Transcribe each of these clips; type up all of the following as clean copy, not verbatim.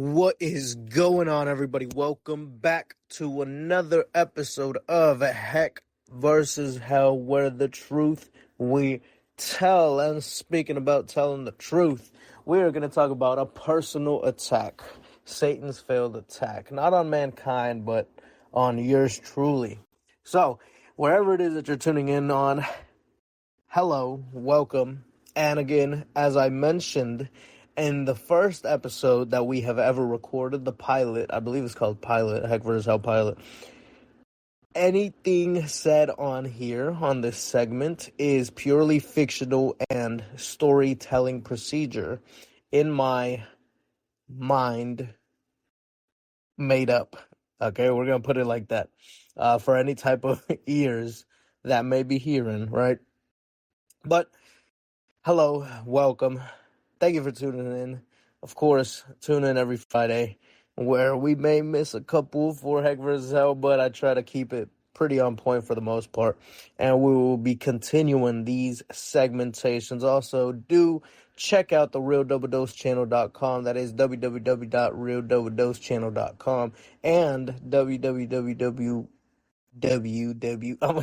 What is going on, everybody? Welcome back to another episode of Heck versus Hell, where the truth we tell. And speaking about telling the truth, we are going to talk about a personal attack, Satan's failed attack, not on mankind, but on yours truly. So, wherever it is that you're tuning in on, hello, welcome. And again, as I mentioned, in the first episode that we have ever recorded, the pilot, I believe it's called Pilot, Heck vs. Hell Pilot, anything said on here, on this segment, is purely fictional and storytelling procedure in my mind made up. Okay, we're going to put it like that. For any type of ears that may be hearing, right? But, hello, welcome. Thank you for tuning in. Of course, tune in every Friday where we may miss a couple for Heck vs. Hell, but I try to keep it pretty on point for the most part. And we will be continuing these segmentations. Also, do check out the RealDoubleDoseChannel.com. That is www.realdoubledosechannel.com and I'm going to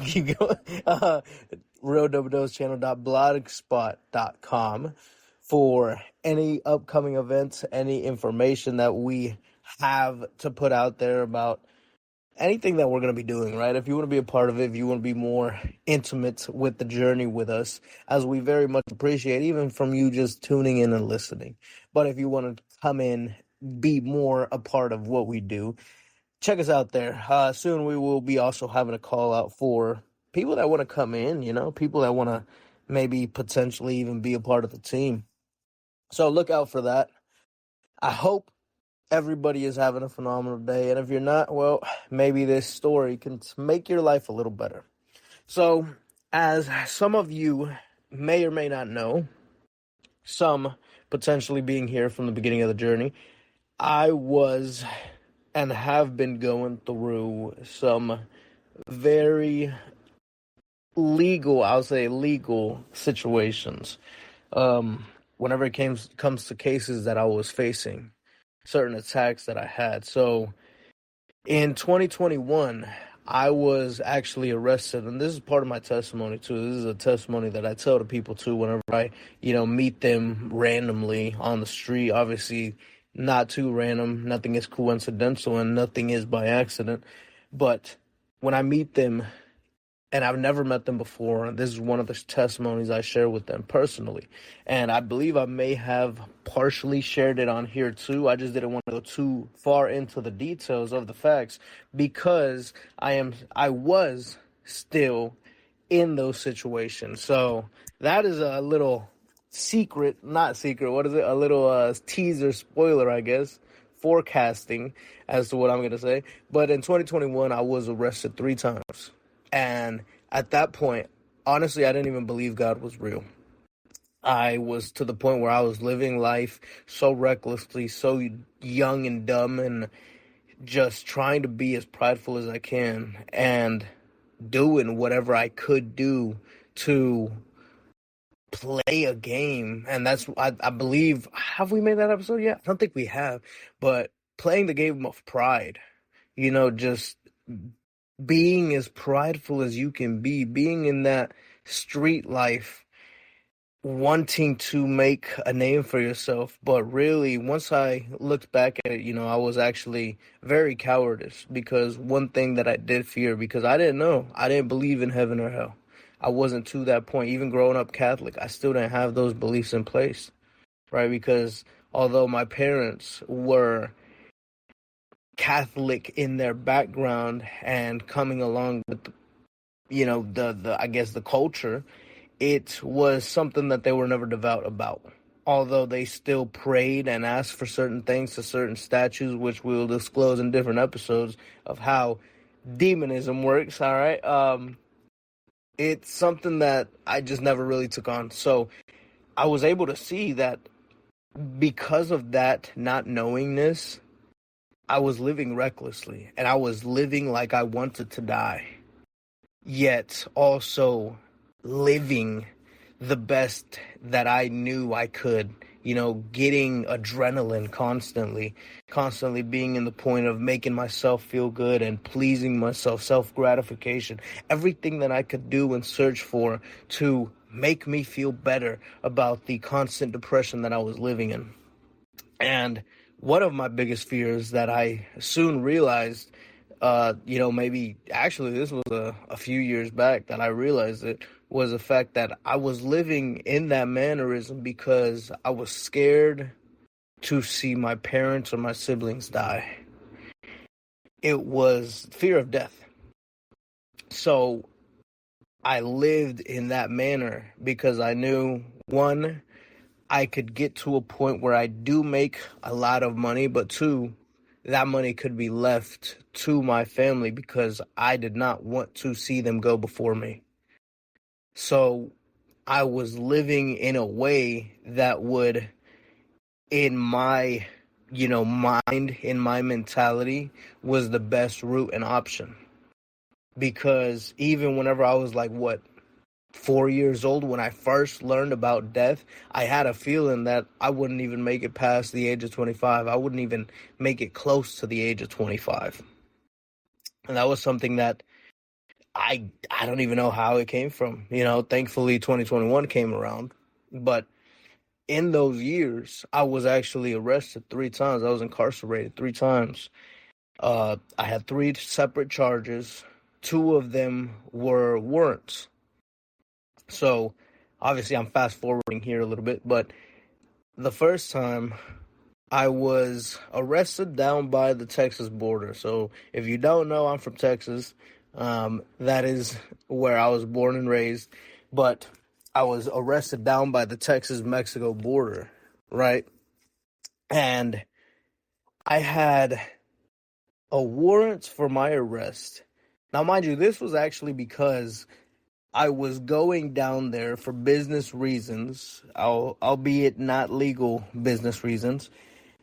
keep going. RealDoubleDoseChannel.blogspot.com. for any upcoming events, any information that we have to put out there about anything that we're going to be doing, right? If you want to be a part of it, if you want to be more intimate with the journey with us, as we very much appreciate, even from you just tuning in and listening. But if you want to come in, be more a part of what we do, check us out there. Soon we will be also having a call out for people that want to come in, people that want to maybe potentially even be a part of the team. So look out for that. I hope everybody is having a phenomenal day. And if you're not, well, maybe this story can make your life a little better. So, as some of you may or may not know, some potentially being here from the beginning of the journey, I was and have been going through some very legal situations. Whenever it comes to cases that I was facing, certain attacks that I had. So in 2021, I was actually arrested, and this is part of my testimony too. This is a testimony that I tell to people too whenever I, meet them randomly on the street. Obviously, not too random. Nothing is coincidental, and nothing is by accident. But when I meet them, and I've never met them before, this is one of the testimonies I share with them personally. And I believe I may have partially shared it on here too. I just didn't want to go too far into the details of the facts because I was still in those situations. So that is a little not secret, what is it? A little teaser spoiler, I guess, forecasting as to what I'm going to say. But in 2021, I was arrested 3 times. And at that point, honestly, I didn't even believe God was real. I was to the point where I was living life so recklessly, so young and dumb, and just trying to be as prideful as I can and doing whatever I could do to play a game. And that's, I believe, have we made that episode yet? I don't think we have. But playing the game of pride, just being as prideful as you can be, being in that street life, wanting to make a name for yourself. But really, once I looked back at it, I was actually very cowardice, because one thing that I did fear, because I didn't know, I didn't believe in heaven or hell. I wasn't to that point. Even growing up Catholic, I still didn't have those beliefs in place, right? Because although my parents were Catholic in their background and coming along with, the culture, it was something that they were never devout about. Although they still prayed and asked for certain things to certain statues, which we will disclose in different episodes of how demonism works, all right? It's something that I just never really took on. So I was able to see that because of that not knowingness, I was living recklessly, and I was living like I wanted to die, yet also living the best that I knew I could, getting adrenaline constantly being in the point of making myself feel good and pleasing myself, self-gratification, everything that I could do and search for to make me feel better about the constant depression that I was living in. And one of my biggest fears that I soon realized, maybe actually this was a few years back that I realized it, was the fact that I was living in that mannerism because I was scared to see my parents or my siblings die. It was fear of death. So I lived in that manner because I knew, one, I could get to a point where I do make a lot of money, but two, that money could be left to my family because I did not want to see them go before me. So I was living in a way that would, in my, mind, in my mentality, was the best route and option. Because even whenever I was like, 4 years old, when I first learned about death, I had a feeling that I wouldn't even make it past the age of 25. I wouldn't even make it close to the age of 25. And that was something that I don't even know how it came from. Thankfully 2021 came around. But in those years, I was actually arrested 3 times. I was incarcerated 3 times. I had 3 separate charges. 2 of them were warrants. So, obviously, I'm fast forwarding here a little bit, but the first time I was arrested down by the Texas border. So, if you don't know, I'm from Texas. That is where I was born and raised, but I was arrested down by the Texas-Mexico border, right? And I had a warrant for my arrest. Now, mind you, this was actually because I was going down there for business reasons, albeit not legal business reasons,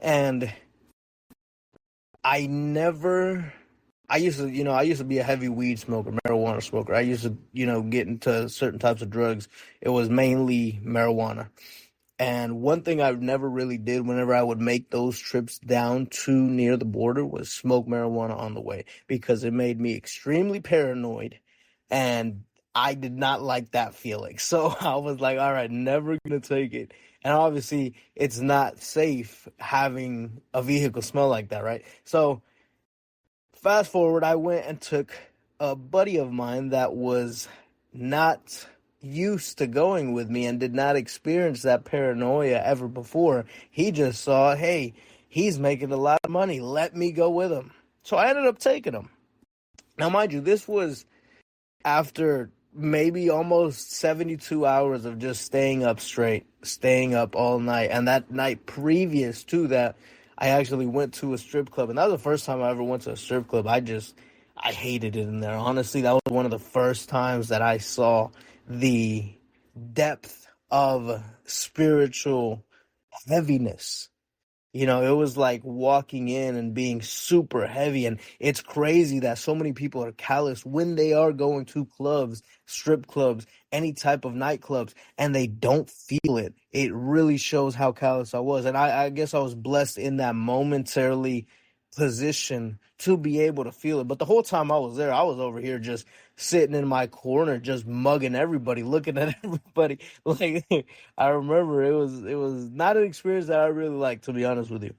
and I used to be a heavy weed smoker, marijuana smoker. I used to, get into certain types of drugs. It was mainly marijuana. And one thing I never really did whenever I would make those trips down to near the border was smoke marijuana on the way because it made me extremely paranoid and I did not like that feeling. So I was like, all right, never gonna take it. And obviously it's not safe having a vehicle smell like that, right? So fast forward, I went and took a buddy of mine that was not used to going with me and did not experience that paranoia ever before. He just saw, hey, he's making a lot of money. Let me go with him. So I ended up taking him. Now, mind you, this was after maybe almost 72 hours of just staying up straight, staying up all night. And that night previous to that, I actually went to a strip club. And that was the first time I ever went to a strip club. I hated it in there. Honestly, that was one of the first times that I saw the depth of spiritual heaviness. It was like walking in and being super heavy. And it's crazy that so many people are callous when they are going to clubs, strip clubs, any type of nightclubs, and they don't feel it. It really shows how callous I was. And I guess I was blessed in that momentarily position to be able to feel it. But the whole time I was there, I was over here just sitting in my corner, just mugging everybody, looking at everybody. Like I remember it was not an experience that I really liked, to be honest with you.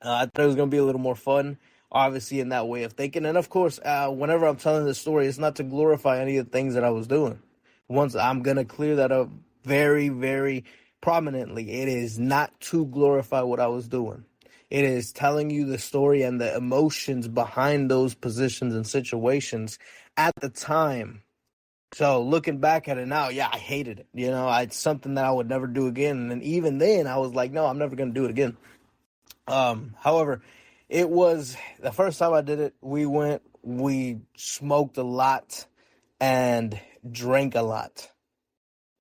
I thought it was gonna be a little more fun, obviously, in that way of thinking. And of course, whenever I'm telling this story, it's not to glorify any of the things that I was doing. Once I'm gonna clear that up very, very prominently, it is not to glorify what I was doing. It is telling you the story and the emotions behind those positions and situations at the time. So looking back at it now, yeah, I hated it. It's something that I would never do again. And even then, I was like, no, I'm never going to do it again. However, it was the first time I did it. We smoked a lot and drank a lot.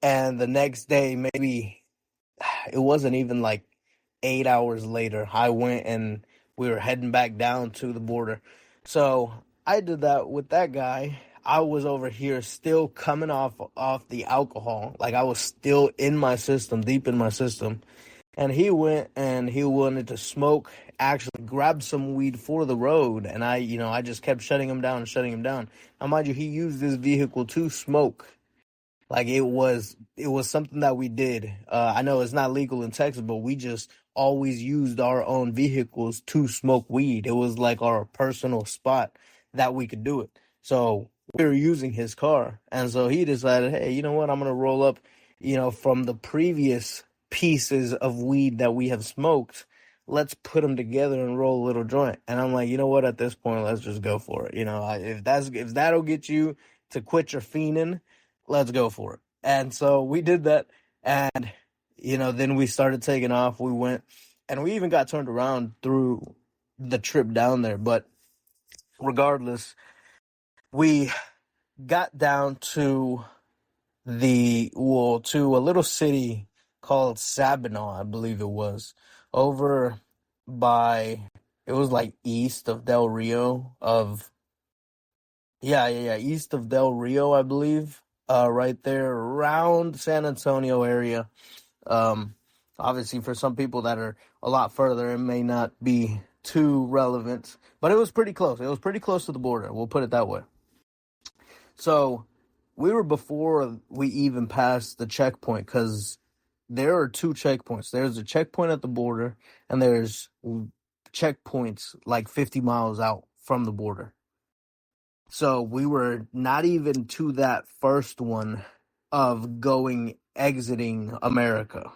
And the next day, maybe it wasn't even like 8 hours later, I went and we were heading back down to the border. So I did that with that guy. I was over here still coming off the alcohol. Like I was still in my system, deep in my system. And he went and he wanted to smoke, actually grabbed some weed for the road. And I just kept shutting him down and shutting him down. Now, mind you, he used this vehicle to smoke. Like it was something that we did. I know it's not legal in Texas, but we just always used our own vehicles to smoke weed. It was like our personal spot that we could do it. So we were using his car, and so he decided, hey, you know what? I'm gonna roll up, from the previous pieces of weed that we have smoked. Let's put them together and roll a little joint. And I'm like, you know what? At this point, let's just go for it. If that'll get you to quit your fiending, let's go for it. And so we did that. And, then we started taking off. We went and we even got turned around through the trip down there. But regardless, we got down to to a little city called Sabinal, I believe it was, over by, it was like east of Del Rio east of Del Rio, I believe, right there around San Antonio area. Um, Obviously, for some people that are a lot further, it may not be too relevant, but it was pretty close. It was pretty close to the border. We'll put it that way. So we were before we even passed the checkpoint, because there are two checkpoints. There's a checkpoint at the border, and there's checkpoints like 50 miles out from the border. So we were not even to that first one of exiting America.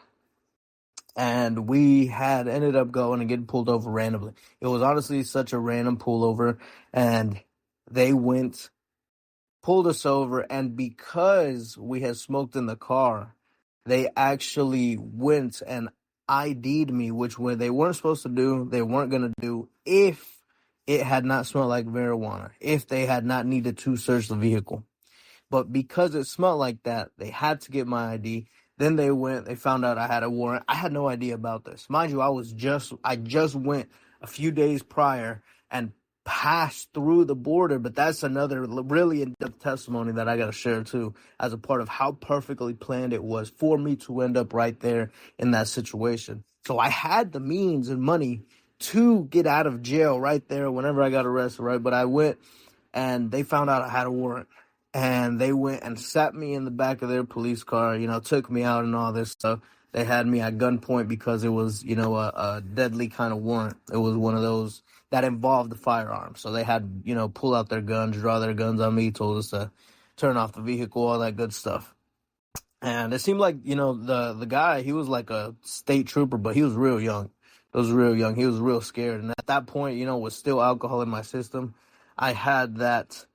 And we had ended up going and getting pulled over randomly. It was honestly such a random pullover, and they pulled us over, and because we had smoked in the car, they actually went and ID'd me, which they weren't supposed to do, they weren't going to do if it had not smelled like marijuana, if they had not needed to search the vehicle. But because it smelled like that, they had to get my ID. Then they found out I had a warrant. I had no idea about this. Mind you, I just went a few days prior and passed through the border, but that's another really in-depth testimony that I got to share too, as a part of how perfectly planned it was for me to end up right there in that situation. So I had the means and money to get out of jail right there whenever I got arrested, right? But I went and they found out I had a warrant. And they went and sat me in the back of their police car, took me out and all this stuff. They had me at gunpoint because it was, a deadly kind of warrant. It was one of those that involved the firearm. So they had, pull out their guns, draw their guns on me, told us to turn off the vehicle, all that good stuff. And it seemed like, the guy, he was like a state trooper, but he was real young. He was real young. He was real scared. And at that point, with still alcohol in my system, I had that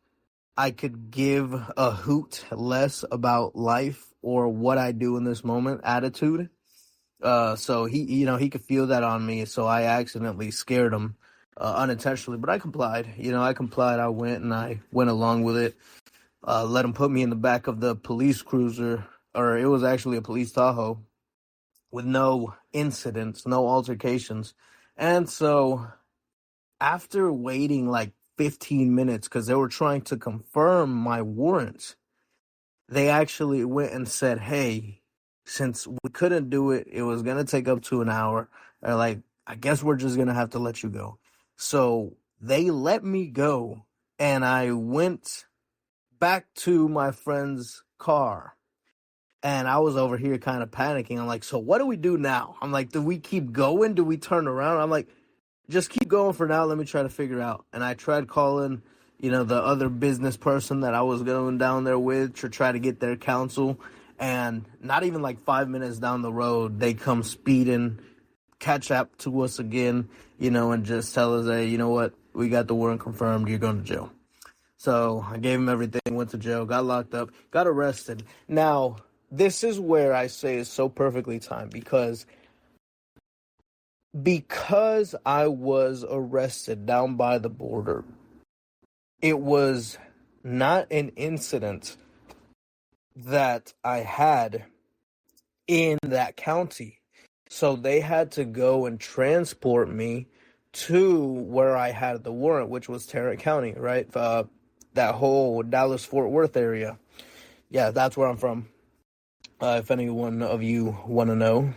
I could give a hoot less about life or what I do in this moment attitude. So he could feel that on me. So I accidentally scared him unintentionally, but I complied. I went and I went along with it. Let him put me in the back of the police cruiser, or it was actually a police Tahoe, with no incidents, no altercations. And so after waiting like 15 minutes, because they were trying to confirm my warrant, they actually went and said, hey, since we couldn't do it, it was going to take up to an hour. They're like, I guess we're just going to have to let you go. So they let me go, and I went back to my friend's car. And I was over here kind of panicking. I'm like, so what do we do now? I'm like, do we keep going? Do we turn around? I'm like, just keep going for now. Let me try to figure it out. And I tried calling, the other business person that I was going down there with to try to get their counsel. And not even like 5 minutes down the road, they come speeding, catch up to us again, and just tell us, hey, you know what? We got the warrant confirmed. You're going to jail. So I gave him everything, went to jail, got locked up, got arrested. Now, this is where I say it's so perfectly timed, because I was arrested down by the border, it was not an incident that I had in that county. So they had to go and transport me to where I had the warrant, which was Tarrant County, right? That whole Dallas-Fort Worth area. Yeah, that's where I'm from. If anyone of you want to know.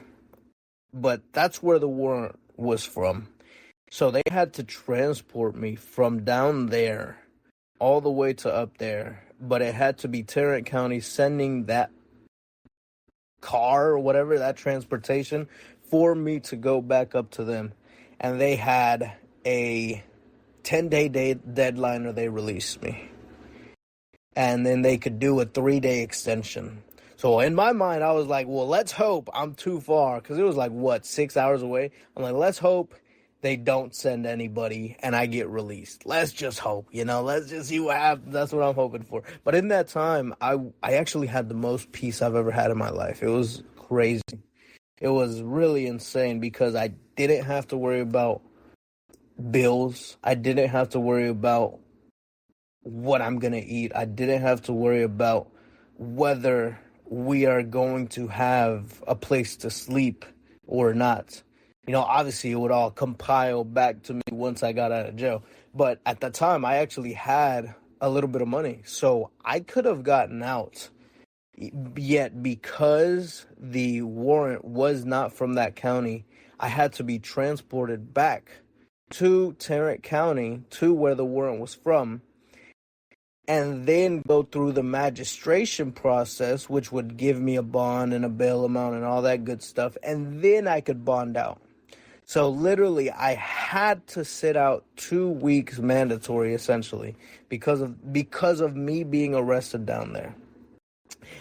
but that's where the warrant was from. So they had to transport me from down there all the way to up there, but it had to be Tarrant County sending that car or whatever, that transportation, for me to go back up to them. And they had a 10-day deadline or they released me. And then they could do a 3-day extension. So in my mind, I was like, well, let's hope I'm too far. Because it was like, what, 6 hours away? I'm like, let's hope they don't send anybody and I get released. Let's just hope, let's just see what happens. That's what I'm hoping for. But in that time, I actually had the most peace I've ever had in my life. It was crazy. It was really insane because I didn't have to worry about bills. I didn't have to worry about what I'm going to eat. I didn't have to worry about whether we are going to have a place to sleep or not. Obviously it would all compile back to me once I got out of jail. But at the time, I actually had a little bit of money. So I could have gotten out. Yet because the warrant was not from that county, I had to be transported back to Tarrant County, to where the warrant was from, and then go through the magistration process, which would give me a bond and a bail amount and all that good stuff, and then I could bond out. So literally, I had to sit out 2 weeks mandatory, essentially, because of me being arrested down there.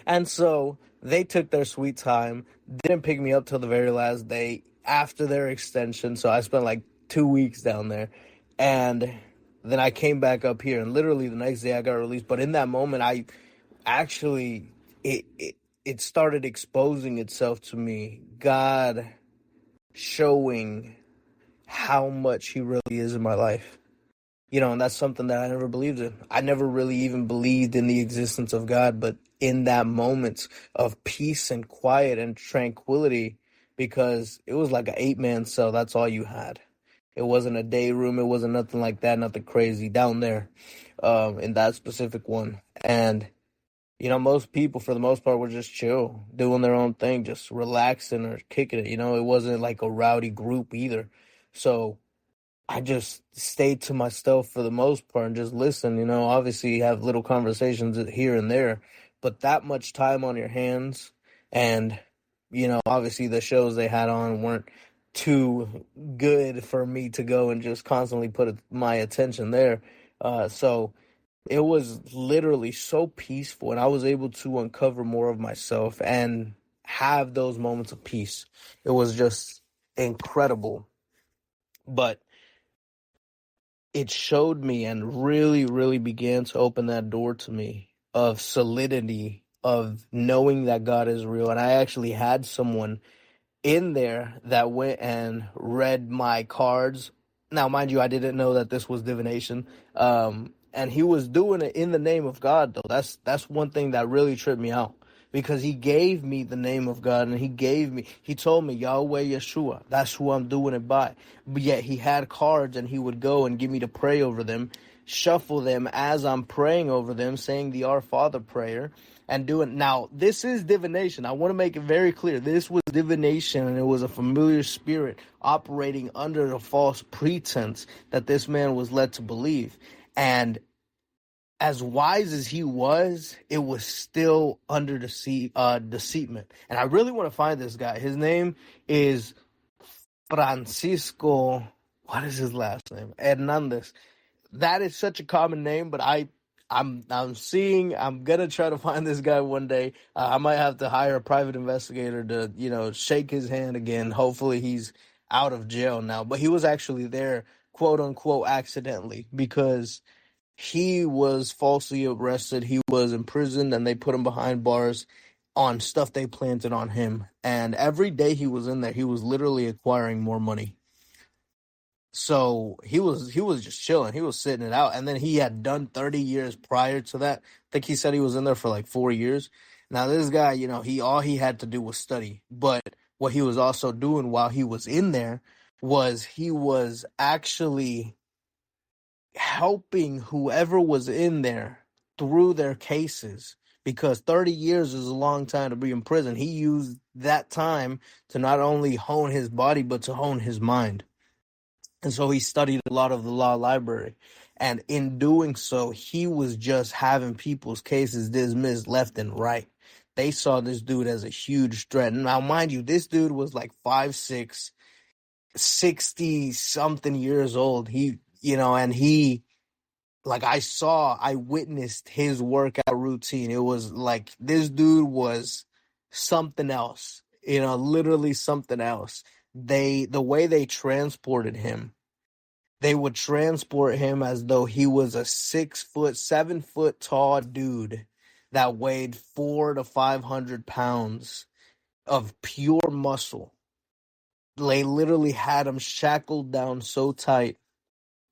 And so they took their sweet time, didn't pick me up till the very last day after their extension. So I spent like 2 weeks down there. And then I came back up here, and literally the next day I got released. But in that moment, I actually, it started exposing itself to me. God showing how much he really is in my life. And that's something that I never believed in. I never really even believed in the existence of God, but in that moment of peace and quiet and tranquility, because it was like an 8-man cell, that's all you had. It wasn't a day room, it wasn't nothing like that, nothing crazy down there, in that specific one. And, most people, for the most part, were just chill, doing their own thing, just relaxing or kicking it. It wasn't like a rowdy group either. So I just stayed to myself for the most part and just listen. Obviously you have little conversations here and there, but that much time on your hands, and, obviously the shows they had on weren't too good for me to go and just constantly put my attention there. So it was literally so peaceful, and I was able to uncover more of myself and have those moments of peace. It was just incredible. But it showed me and really, really began to open that door to me of solidity, of knowing that God is real. And I actually had someone in there that went and read my cards. Now, mind you, I didn't know that this was divination. And he was doing it in the name of God, though. That's one thing that really tripped me out. Because he gave me the name of God, and he told me, Yahweh Yeshua, that's who I'm doing it by. But yet he had cards, and he would go and give me to pray over them, shuffle them as I'm praying over them, saying the Our Father prayer, and doing. Now, this is divination. I want to make it very clear. This was divination, and it was a familiar spirit operating under a false pretense that this man was led to believe. And as wise as he was, it was still under deceitment. And I really want to find this guy. His name is Francisco. What is his last name? Hernandez. That is such a common name, but I'm gonna try to find this guy one day. I might have to hire a private investigator to shake his hand again. Hopefully he's out of jail now. But he was actually there, quote unquote, accidentally, because he was falsely arrested. He was imprisoned, and they put him behind bars on stuff they planted on him. And every day he was in there, he was literally acquiring more money. So he was just chilling. He was sitting it out. And then he had done 30 years prior to that. I think he said he was in there for like 4 years. Now this guy, all he had to do was study. But what he was also doing while he was in there was he was actually helping whoever was in there through their cases, because 30 years is a long time to be in prison. He used that time to not only hone his body, but to hone his mind. And so he studied a lot of the law library. And in doing so, he was just having people's cases dismissed left and right. They saw this dude as a huge threat. Now, mind you, this dude was like 5'6", 60 something years old. I witnessed his workout routine. It was like this dude was something else, literally something else. The way they transported him, they would transport him as though he was a 6 foot, 7 foot tall dude that weighed 400 to 500 pounds of pure muscle. They literally had him shackled down so tight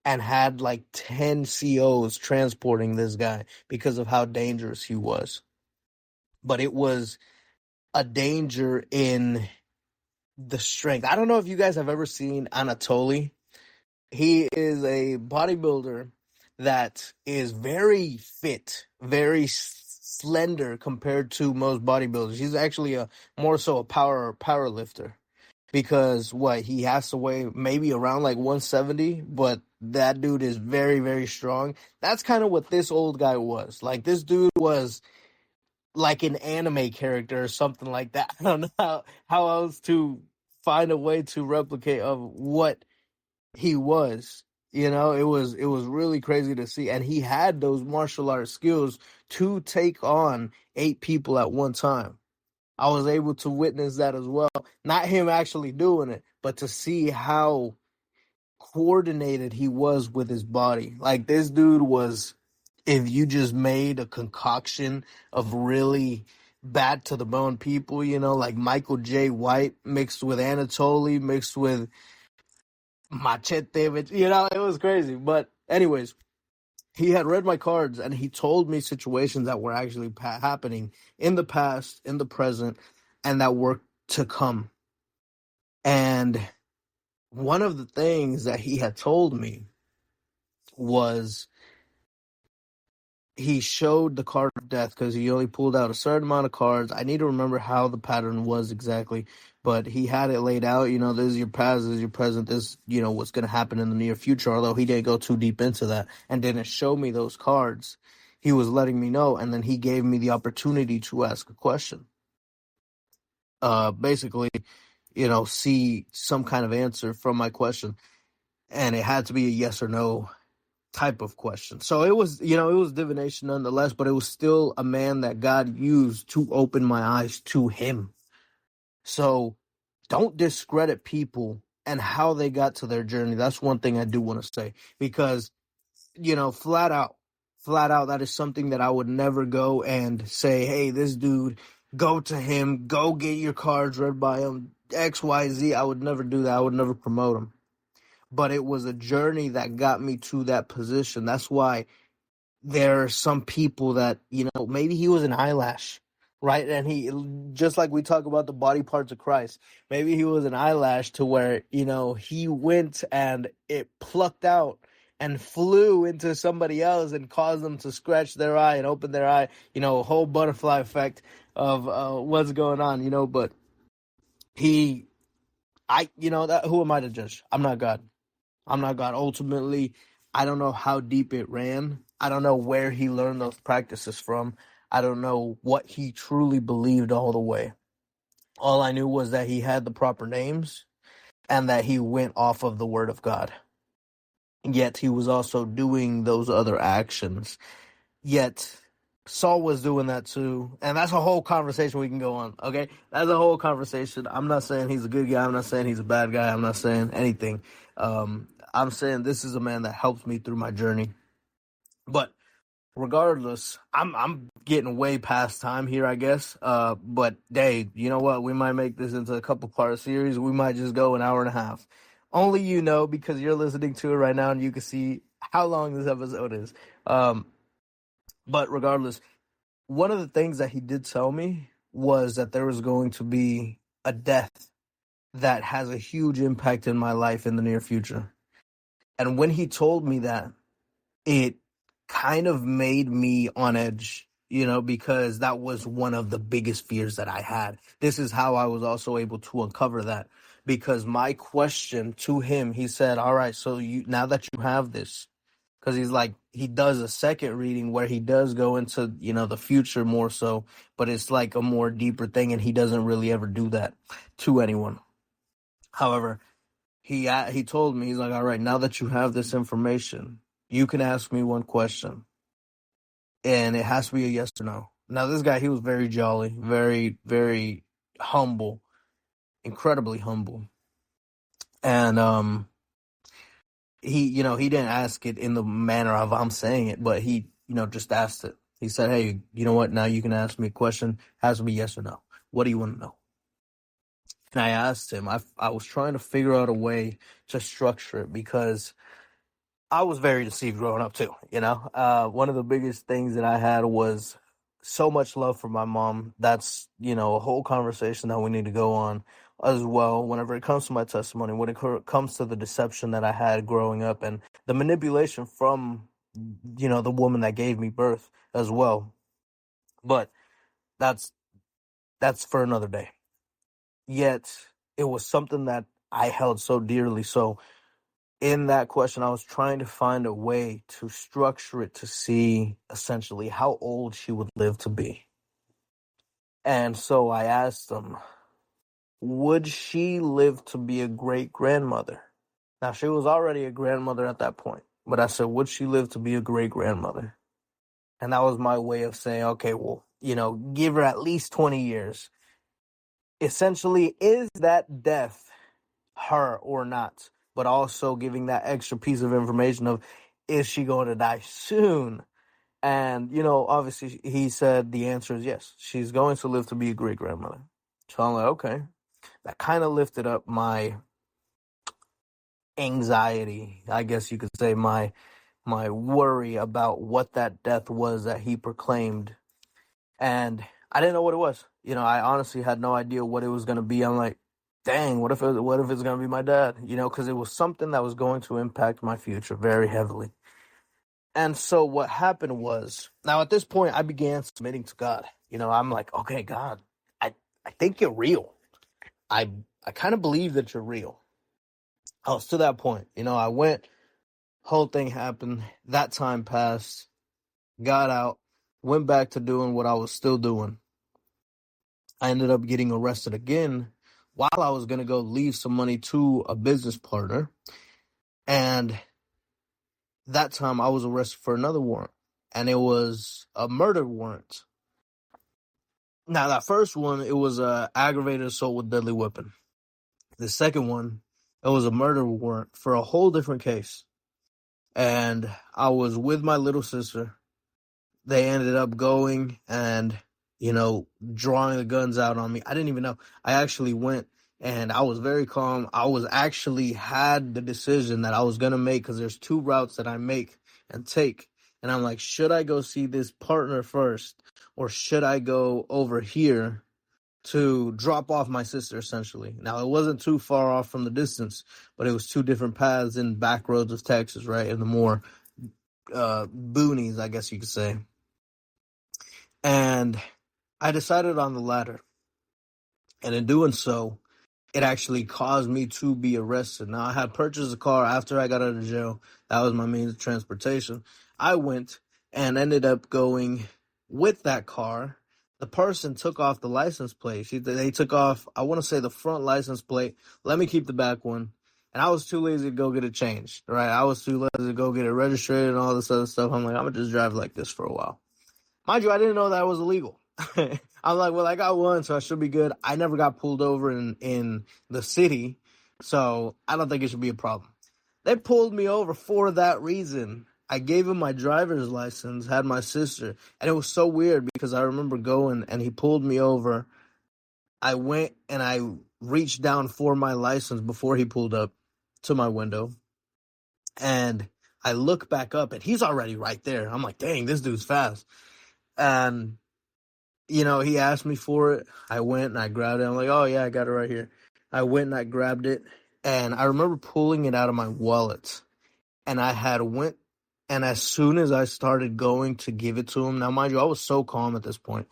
and had like 10 COs transporting this guy because of how dangerous he was. But it was a danger in the strength. I don't know if you guys have ever seen Anatoly. He is a bodybuilder that is very fit, very slender compared to most bodybuilders. He's actually more so a power lifter. Because he has to weigh maybe around like 170, but that dude is very, very strong. That's kind of what this old guy was. Like, this dude was like an anime character or something like that. I don't know how else to find a way to replicate of what he was. It was really crazy to see. And he had those martial arts skills to take on 8 people at one time. I was able to witness that as well. Not him actually doing it, but to see how coordinated he was with his body. Like, this dude was, if you just made a concoction of really bad to the bone people, like Michael J. White mixed with Anatoly, mixed with Machete, which, it was crazy. But anyways, he had read my cards and he told me situations that were actually happening in the past, in the present, and that were to come. And one of the things that he had told me was he showed the card of death because he only pulled out a certain amount of cards. I need to remember how the pattern was exactly, but he had it laid out. This is your past, this is your present, this, what's going to happen in the near future, although he didn't go too deep into that and didn't show me those cards. He was letting me know, and then he gave me the opportunity to ask a question. Basically, see some kind of answer from my question, and it had to be a yes or no type of question. So it was, it was divination nonetheless, but it was still a man that God used to open my eyes to him. So don't discredit people and how they got to their journey. That's one thing I do want to say, because, flat out, that is something that I would never go and say, hey, this dude, go to him, go get your cards read by him, XYZ. I would never do that. I would never promote him. But it was a journey that got me to that position. That's why there are some people that, maybe he was an eyelash, right? And he, just like we talk about the body parts of Christ, maybe he was an eyelash to where, he went and it plucked out and flew into somebody else and caused them to scratch their eye and open their eye, a whole butterfly effect of what's going on, but who am I to judge? I'm not God. Ultimately, I don't know how deep it ran. I don't know where he learned those practices from. I don't know what he truly believed all the way. All I knew was that he had the proper names and that he went off of the word of God. Yet he was also doing those other actions. Yet Saul was doing that too. And that's a whole conversation we can go on, okay? That's a whole conversation. I'm not saying he's a good guy. I'm not saying he's a bad guy. I'm not saying anything. I'm saying this is a man that helps me through my journey. But regardless, I'm getting way past time here, I guess. But hey, you know what? We might make this into a couple-part series. We might just go an hour and a half. Only because you're listening to it right now and you can see how long this episode is. But regardless, one of the things that he did tell me was that there was going to be a death that has a huge impact in my life in the near future. And when he told me that, it kind of made me on edge. because that was one of the biggest fears that I had. This is how I was also able to uncover that, because my question to him, he said, all right, so now that you have this, because he's like, he does a second reading where he does go into, the future more so, but it's like a more deeper thing, and he doesn't really ever do that to anyone. However, he told me, he's like, all right, now that you have this information, you can ask me one question, and it has to be a yes or no. Now, this guy, he was very jolly, very, very humble, incredibly humble. And he didn't ask it in the manner of I'm saying it, but he, just asked it. He said, hey, you know what? Now you can ask me a question. It has to be yes or no. What do you want to know? And I asked him, I was trying to figure out a way to structure it, because I was very deceived growing up too. One of the biggest things that I had was so much love for my mom. That's, a whole conversation that we need to go on as well. Whenever it comes to my testimony, when it comes to the deception that I had growing up and the manipulation from, the woman that gave me birth as well. But that's for another day. Yet it was something that I held so dearly. So in that question, I was trying to find a way to structure it to see essentially how old she would live to be. And so I asked them, would she live to be a great grandmother? Now, she was already a grandmother at that point, but I said, would she live to be a great grandmother? And that was my way of saying, okay, well, give her at least 20 years. Essentially, is that death her or not? But also giving that extra piece of information of, is she going to die soon? And, obviously he said the answer is yes. She's going to live to be a great grandmother. So I'm like, okay. That kind of lifted up my anxiety, I guess you could say, my worry about what that death was that he proclaimed. And I didn't know what it was. I honestly had no idea what it was going to be. I'm like, dang, what if it's going to be my dad? Because it was something that was going to impact my future very heavily. And so what happened was, now at this point, I began submitting to God. I'm like, okay, God, I think you're real. I kind of believe that you're real. I was to that point. I went, whole thing happened. That time passed, got out, went back to doing what I was still doing. I ended up getting arrested again while I was going to go leave some money to a business partner. And that time I was arrested for another warrant, and it was a murder warrant. Now, that first one, it was a aggravated assault with deadly weapon. The second one, it was a murder warrant for a whole different case. And I was with my little sister. They ended up going and, drawing the guns out on me. I didn't even know. I actually went, and I was very calm. I was actually had the decision that I was going to make, because there's two routes that I make and take. And I'm like, should I go see this partner first, or should I go over here to drop off my sister, essentially? Now, it wasn't too far off from the distance, but it was two different paths in back roads of Texas, right? In the more boonies, I guess you could say. And I decided on the latter. And in doing so, it actually caused me to be arrested. Now, I had purchased a car after I got out of jail. That was my means of transportation. I went and ended up going with that car. The person took off the license plate. They took off, I want to say, the front license plate. Let me keep the back one. And I was too lazy to go get it changed, right? I was too lazy to go get it registered and all this other stuff. I'm like, I'm going to just drive like this for a while. Mind you, I didn't know that was illegal. I'm like, well, I got one, so I should be good. I never got pulled over in the city, so I don't think it should be a problem. They pulled me over for that reason. I gave him my driver's license, had my sister, and it was so weird because I remember going and he pulled me over. I went and I reached down for my license before he pulled up to my window, and I look back up and he's already right there. I'm like, dang, this dude's fast. And, he asked me for it. I went and I grabbed it. I'm like, oh, yeah, I got it right here. I went and I grabbed it. And I remember pulling it out of my wallet. And I had went And as soon as I started going to give it to him, now mind you, I was so calm at this point.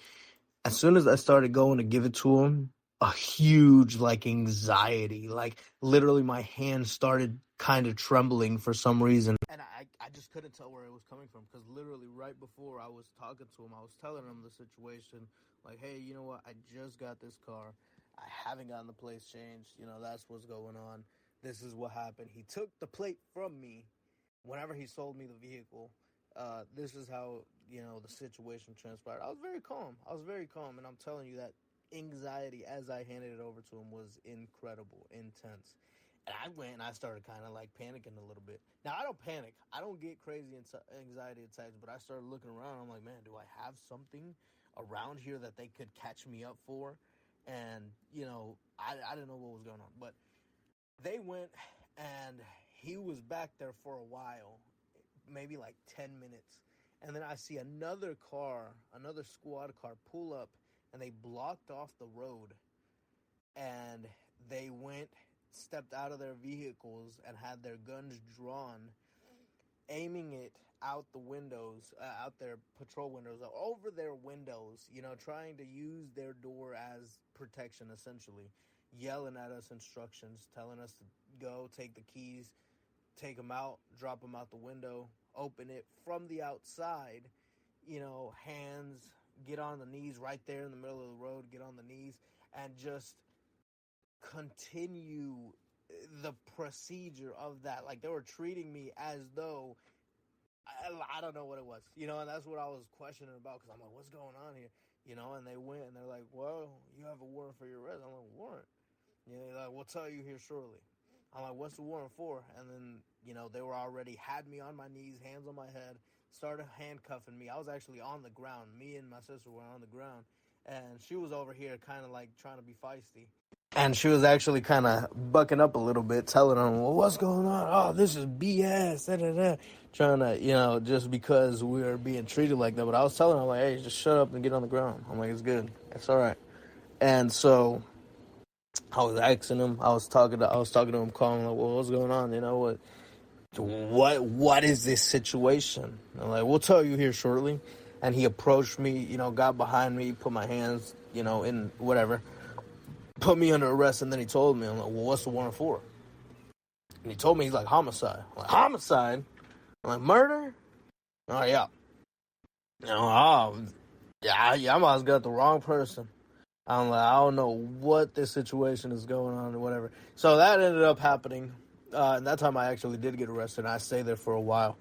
As soon as I started going to give it to him, a huge like anxiety, like literally my hand started kind of trembling for some reason. And I just couldn't tell where it was coming from because literally right before I was talking to him, I was telling him the situation. Like, hey, you know what? I just got this car. I haven't gotten the plates changed. You know, that's what's going on. This is what happened. He took the plate from me whenever he sold me the vehicle. This is how, the situation transpired. I was very calm. And I'm telling you that anxiety as I handed it over to him was incredible, intense. And I went and I started kind of like panicking a little bit. Now, I don't panic. I don't get crazy anxiety attacks, but I started looking around. I'm like, man, do I have something around here that they could catch me up for? And, I didn't know what was going on. But they went and he was back there for a while, maybe like 10 minutes. And then I see another squad car pull up, and they blocked off the road. And they stepped out of their vehicles and had their guns drawn, aiming it out the windows, out their patrol windows, over their windows, trying to use their door as protection, essentially. Yelling at us instructions, telling us to go, take the keys, take them out, drop them out the window, open it from the outside, hands, get on the knees right there in the middle of the road, get on the knees, and just continue the procedure of that. Like, they were treating me as though, I don't know what it was, and that's what I was questioning about, because I'm like, what's going on here? And they went and they're like, well, you have a warrant for your arrest. I'm like, warrant? They're like, we'll tell you here shortly. I'm like, what's the warrant for? And then, they were already had me on my knees, hands on my head, started handcuffing me. I was actually on the ground. Me and my sister were on the ground. And she was over here kind of like trying to be feisty. And she was actually kind of bucking up a little bit, telling them, well, what's going on? Oh, this is BS, da, da, da. Trying to, just because we were being treated like that. But I was telling her, like, hey, just shut up and get on the ground. I'm like, it's good. It's all right. And so I was asking him, I was talking to him, calling like, well, what's going on? What is this situation? And I'm like, we'll tell you here shortly. And he approached me, got behind me, put my hands, in whatever, put me under arrest. And then he told me, I'm like, well, what's the warrant for? And he told me, he's like, homicide. I'm like, homicide? I'm like, murder? Oh, yeah. Yeah, I might have got the wrong person. I'm like, I don't know what this situation is going on or whatever. So that ended up happening. And that time I actually did get arrested, and I stayed there for a while.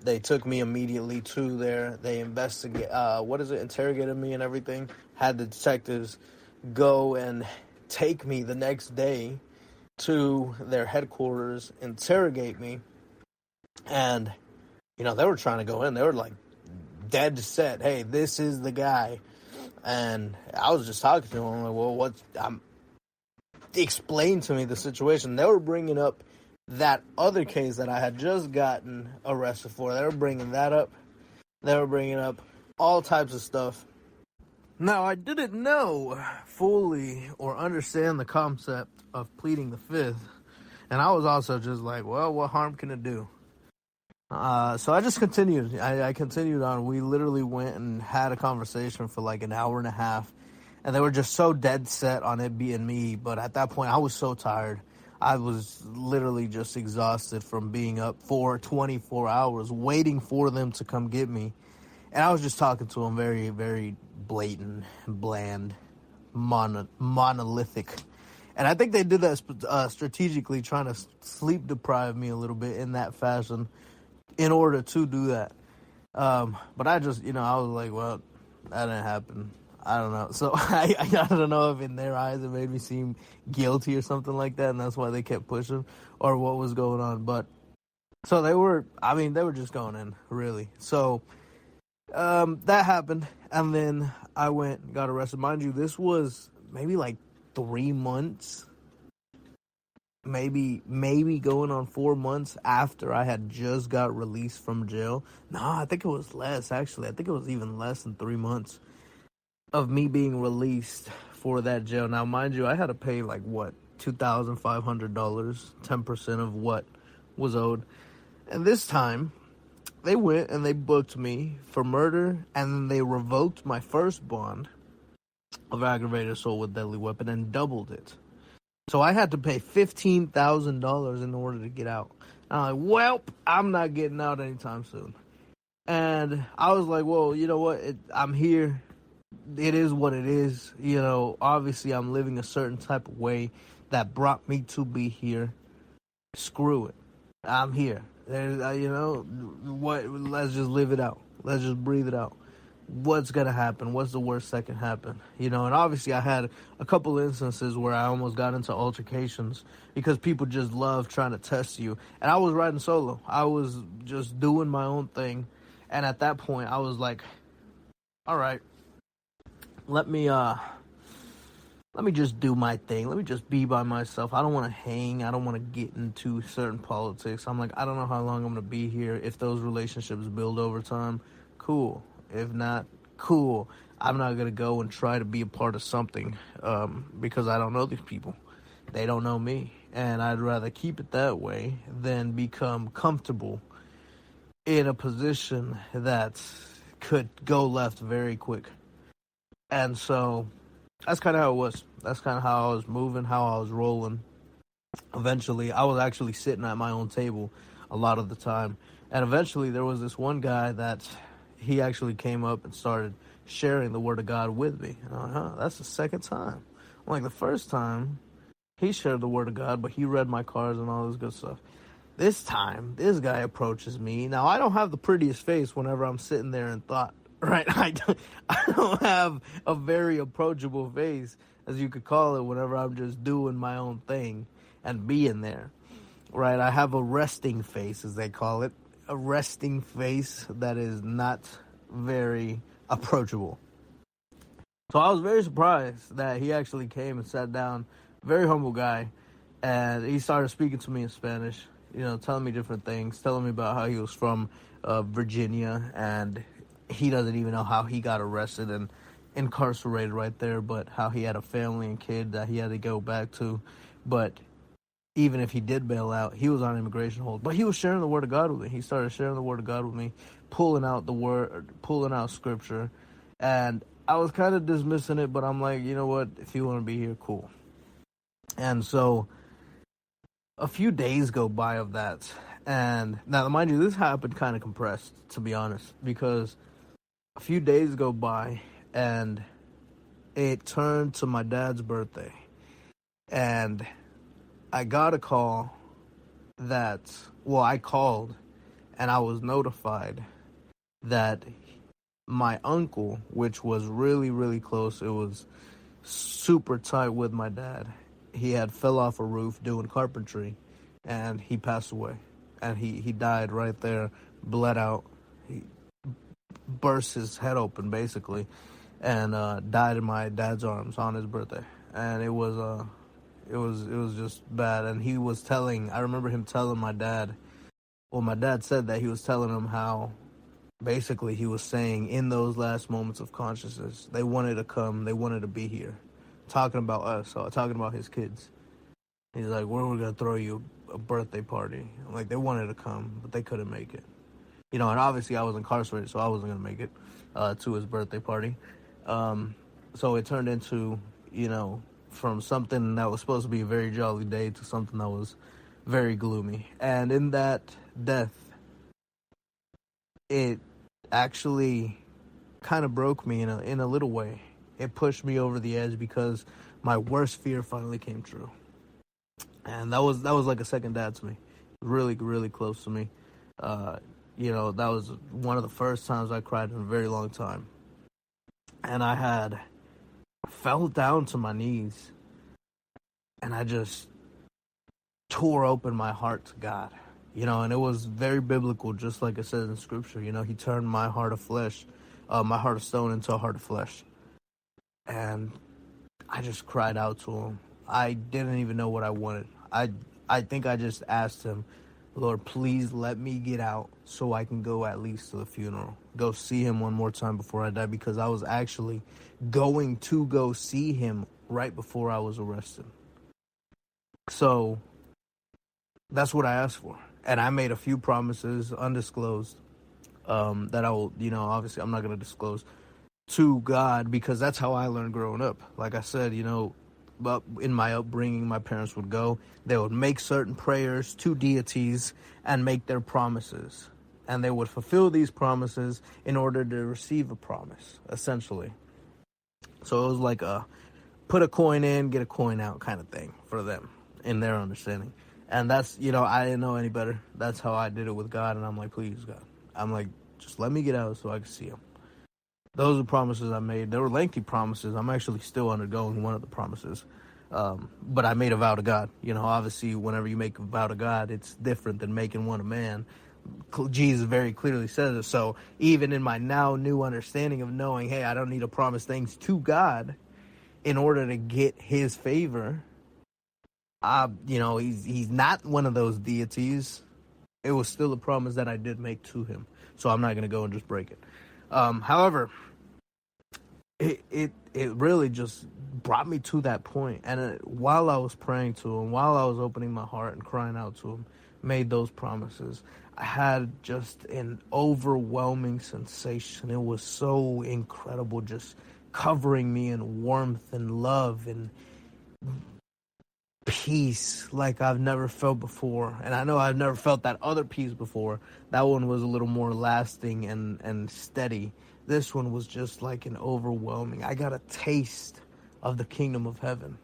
They took me immediately to there. They interrogated me and everything. Had the detectives go and take me the next day to their headquarters, interrogate me. And, they were trying to go in. They were like dead set. Hey, this is the guy. And I was just talking to him. I'm like, well, explain to me the situation. They were bringing up that other case that I had just gotten arrested for. They were bringing that up. They were bringing up all types of stuff. Now, I didn't know fully or understand the concept of pleading the fifth. And I was also just like, well, what harm can it do? So I just continued. I continued on. We literally went and had a conversation for like an hour and a half. And they were just so dead set on it being me. But at that point, I was so tired. I was literally just exhausted from being up for 24 hours, waiting for them to come get me. And I was just talking to them very, very blatant, bland, monolithic. And I think they did that strategically, trying to sleep deprive me a little bit in that fashion in order to do that. But I just, I was like, well, that didn't happen. I don't know. So I don't know if in their eyes it made me seem guilty or something like that, and that's why they kept pushing, or what was going on. But so they were just going in, really. So that happened, and then I went and got arrested. Mind you, this was maybe like 3 months, maybe going on 4 months after I had just got released from jail. No, I think it was less, actually. I think it was even less than 3 months of me being released for that jail. Now, mind you, I had to pay like $2,500, 10% of what was owed. And this time, they went and they booked me for murder, and then they revoked my first bond of aggravated assault with deadly weapon and doubled it. So I had to pay $15,000 in order to get out. And I'm like, well, I'm not getting out anytime soon. And I was like, well, you know what? I'm here. It is what it is. You know, obviously I'm living a certain type of way that brought me to be here. Screw it. I'm here. There's, you know, what? Let's just live it out. Let's just breathe it out. What's gonna happen? What's the worst that can happen? You know, and obviously I had a couple instances where I almost got into altercations because people just love trying to test you. And I was riding solo. I was just doing my own thing. And at that point I was like, all right, let me just do my thing. Let me just be by myself. I don't want to hang. I don't want to get into certain politics. I'm like, I don't know how long I'm going to be here. If those relationships build over time, cool. If not, cool. I'm not going to go and try to be a part of something because I don't know these people. They don't know me. And I'd rather keep it that way than become comfortable in a position that could go left very quick. And so that's kind of how it was. That's kind of how I was moving, how I was rolling. Eventually, I was actually sitting at my own table a lot of the time. And eventually, there was this one guy that he actually came up and started sharing the word of God with me. And I'm like, that's the second time. I'm like, the first time, he shared the word of God, but he read my cards and all this good stuff. This time, this guy approaches me. Now, I don't have the prettiest face whenever I'm sitting there in thought. Right, I don't have a very approachable face, as you could call it, whenever I'm just doing my own thing and being there. Right, I have a resting face, as they call it, a resting face that is not very approachable. So I was very surprised that he actually came and sat down. Very humble guy, and he started speaking to me in Spanish. You know, telling me different things, telling me about how he was from Virginia, and he doesn't even know how he got arrested and incarcerated right there, but how he had a family and kid that he had to go back to. But even if he did bail out, he was on immigration hold. But he was sharing the word of God with me. He started sharing the word of God with me, pulling out scripture. And I was kind of dismissing it, but I'm like, you know what? If you want to be here, cool. And so a few days go by of that. And now, mind you, this happened kind of compressed, to be honest, because a few days go by, and it turned to my dad's birthday. And I got a call I called, and I was notified that my uncle, which was really, really close, it was super tight with my dad. He had fell off a roof doing carpentry, and he passed away. And he died right there, bled out. He burst his head open basically, and died in my dad's arms on his birthday. And it was just bad. And I remember him telling my dad, well, my dad said that he was telling him how basically he was saying in those last moments of consciousness, they wanted to come, they wanted to be here, talking about us, talking about his kids. He's like, we're gonna throw you a birthday party. Like, they wanted to come, but they couldn't make it. You know, and obviously I was incarcerated, so I wasn't going to make it to his birthday party. So it turned into, you know, from something that was supposed to be a very jolly day to something that was very gloomy. And in that death, it actually kind of broke me in a little way. It pushed me over the edge because my worst fear finally came true. And that was like a second dad to me. Really, really close to me. You know, that was one of the first times I cried in a very long time. And I had fell down to my knees, and I just tore open my heart to God. You know, and it was very biblical, just like it says in Scripture. You know, he turned my heart of stone into a heart of flesh. And I just cried out to him. I didn't even know what I wanted. I think I just asked him, Lord, please let me get out so I can go at least to the funeral. Go see him one more time before I die, because I was actually going to go see him right before I was arrested. So that's what I asked for. And I made a few promises, undisclosed, that I will, obviously I'm not going to disclose to God, because that's how I learned growing up. Like I said, but in my upbringing, my parents would go, they would make certain prayers to deities and make their promises. And they would fulfill these promises in order to receive a promise, essentially. So it was like a put a coin in, get a coin out kind of thing for them in their understanding. And that's, I didn't know any better. That's how I did it with God. And I'm like, please, God. I'm like, just let me get out so I can see him. Those are promises I made. They were lengthy promises. I'm actually still undergoing one of the promises. But I made a vow to God. Obviously, whenever you make a vow to God, it's different than making one to man. Jesus very clearly says it. So even in my now new understanding of knowing, hey, I don't need to promise things to God in order to get his favor, he's not one of those deities. It was still a promise that I did make to him. So I'm not going to go and just break it. However, it really just brought me to that point. And while I was praying to him, while I was opening my heart and crying out to him, made those promises, I had just an overwhelming sensation. It was so incredible, just covering me in warmth and love and peace like I've never felt before. And I know I've never felt that other peace before. That one was a little more lasting and steady. This one was just like an overwhelming. I got a taste of the kingdom of heaven.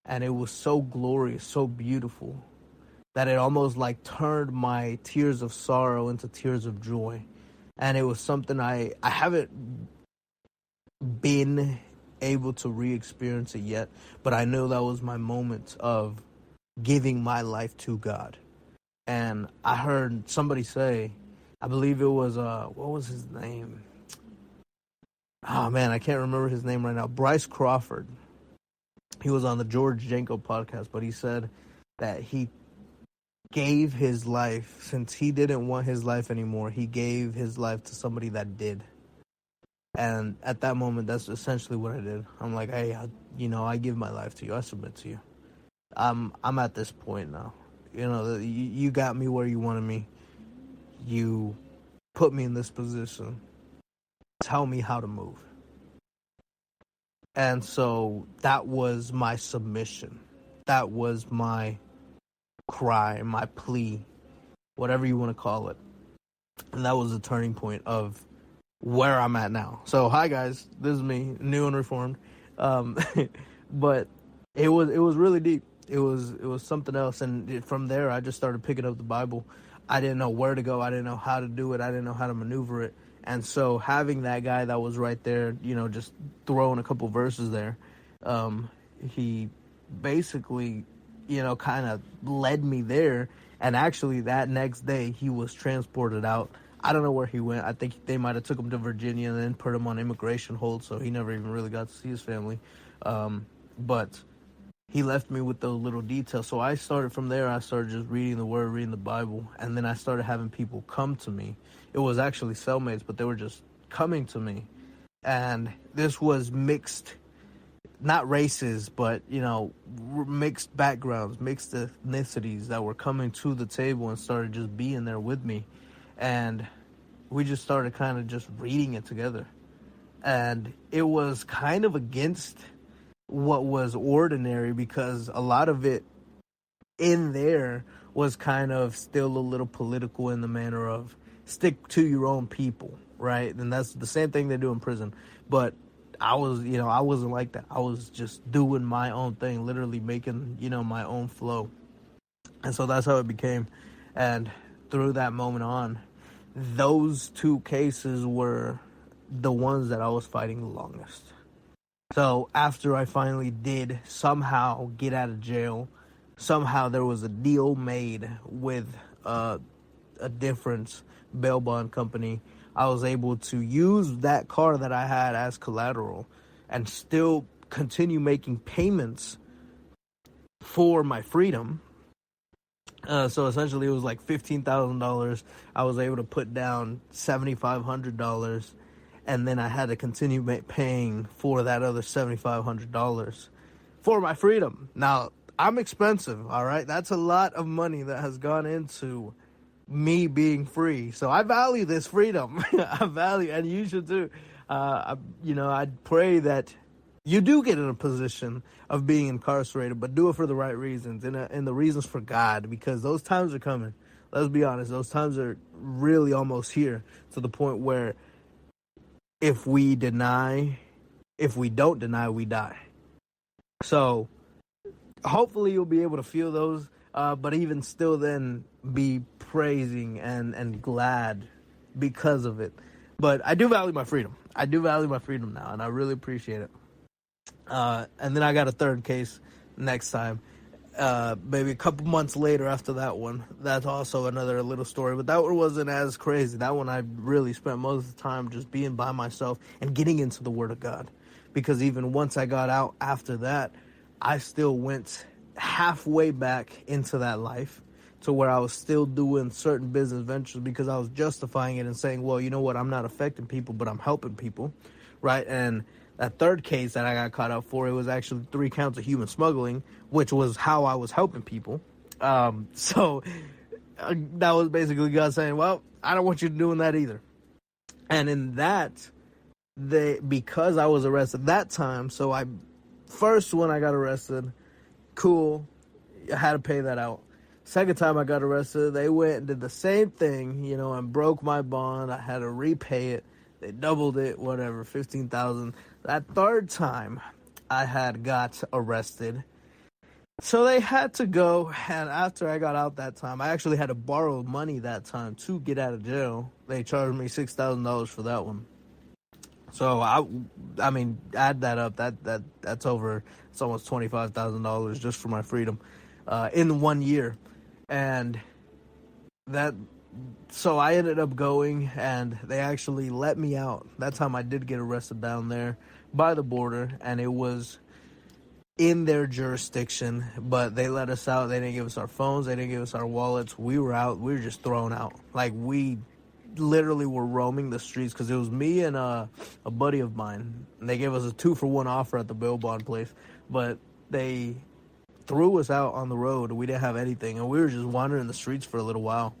And it was so glorious, so beautiful, that it almost like turned my tears of sorrow into tears of joy. And it was something I haven't been able to re-experience it yet, but I know that was my moment of giving my life to God. And I heard somebody say, I believe it was what was his name? Oh man, I can't remember his name right now. Bryce Crawford. He was on the George Janko podcast, but he said that he gave his life, since he didn't want his life anymore, he gave his life to somebody that did. And at that moment, that's essentially what I did. I'm like, hey, I give my life to you. I submit to you. I'm at this point now. You got me where you wanted me. You put me in this position. Tell me how to move. And so that was my submission. That was my cry, my plea, whatever you want to call it. And that was the turning point of where I'm at now. So hi guys, this is me, new and reformed. But it was really deep. It was something else. And from there, I just started picking up the Bible. I didn't know where to go. I didn't know how to do it. I didn't know how to maneuver it. And so having that guy that was right there, just throwing a couple verses there, he basically, kind of led me there. And actually that next day he was transported out. I don't know where he went. I think they might have took him to Virginia and then put him on immigration hold, so he never even really got to see his family. But he left me with those little details. So I started from there. I started just reading the Word, reading the Bible, and then I started having people come to me. It was actually cellmates, but they were just coming to me. And this was mixed, not races, but, mixed backgrounds, mixed ethnicities that were coming to the table and started just being there with me. And we just started kind of just reading it together. And it was kind of against what was ordinary, because a lot of it in there was kind of still a little political, in the manner of stick to your own people, right? And that's the same thing they do in prison. But I was, I wasn't like that. I was just doing my own thing, literally making, my own flow. And so that's how it became. And through that moment on, those two cases were the ones that I was fighting the longest. So after I finally did somehow get out of jail, somehow there was a deal made with a different bail bond company. I was able to use that car that I had as collateral and still continue making payments for my freedom. So essentially it was like $15,000. I was able to put down $7,500, and then I had to continue paying for that other $7,500 for my freedom. Now, I'm expensive, all right? That's a lot of money that has gone into me being free. So I value this freedom. I value, and you should too. I pray that you do get in a position of being incarcerated, but do it for the right reasons and the reasons for God, because those times are coming. Let's be honest, those times are really almost here, to the point where if we don't deny, we die. So hopefully you'll be able to feel those, but even still then be praising and glad because of it. But I do value my freedom. I do value my freedom now, and I really appreciate it. And then I got a third case next time. Maybe a couple months later after that one. That's also another little story, but that one wasn't as crazy. That one I really spent most of the time just being by myself and getting into the Word of God. Because even once I got out after that, I still went halfway back into that life, to where I was still doing certain business ventures because I was justifying it and saying, well, you know what, I'm not affecting people, but I'm helping people, right? And that third case that I got caught up for, it was actually 3 counts of human smuggling, which was how I was helping people. So that was basically God saying, well, I don't want you doing that either. And in that, because I was arrested that time, so when I got arrested, cool, I had to pay that out. Second time I got arrested, they went and did the same thing, and broke my bond. I had to repay it. They doubled it, whatever, $15,000. That third time I had got arrested, so they had to go. And after I got out that time, I actually had to borrow money that time to get out of jail. They charged me $6,000 for that one. So I mean, add that up. That's over. It's almost $25,000 just for my freedom, in 1 year, and that. So I ended up going, and they actually let me out. That time I did get arrested down there by the border, and it was in their jurisdiction, but they let us out. They didn't give us our phones. They didn't give us our wallets. We were out. We were just thrown out. Like, we literally were roaming the streets, because it was me and a buddy of mine. And they gave us a 2-for-1 offer at the bail bond place, but they threw us out on the road. We didn't have anything, and we were just wandering the streets for a little while.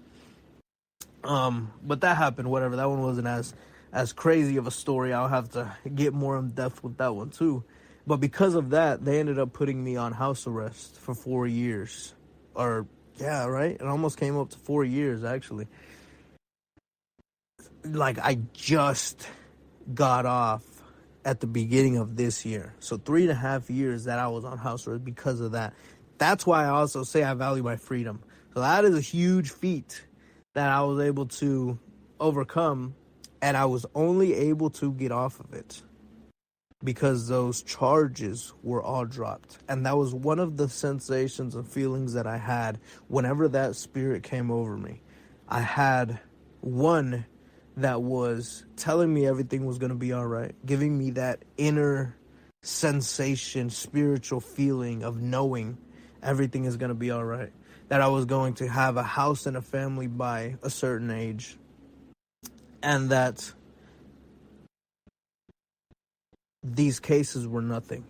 But that happened, whatever. That one wasn't as crazy of a story. I'll have to get more in depth with that one too. But because of that, they ended up putting me on house arrest for 4 years. Yeah, right? It almost came up to 4 years, actually. Like, I just got off at the beginning of this year. So 3.5 years that I was on house arrest because of that. That's why I also say I value my freedom. So that is a huge feat that I was able to overcome, and I was only able to get off of it because those charges were all dropped. And that was one of the sensations and feelings that I had whenever that spirit came over me. I had one that was telling me everything was going to be all right, giving me that inner sensation, spiritual feeling of knowing everything is going to be all right. That I was going to have a house and a family by a certain age, and that these cases were nothing,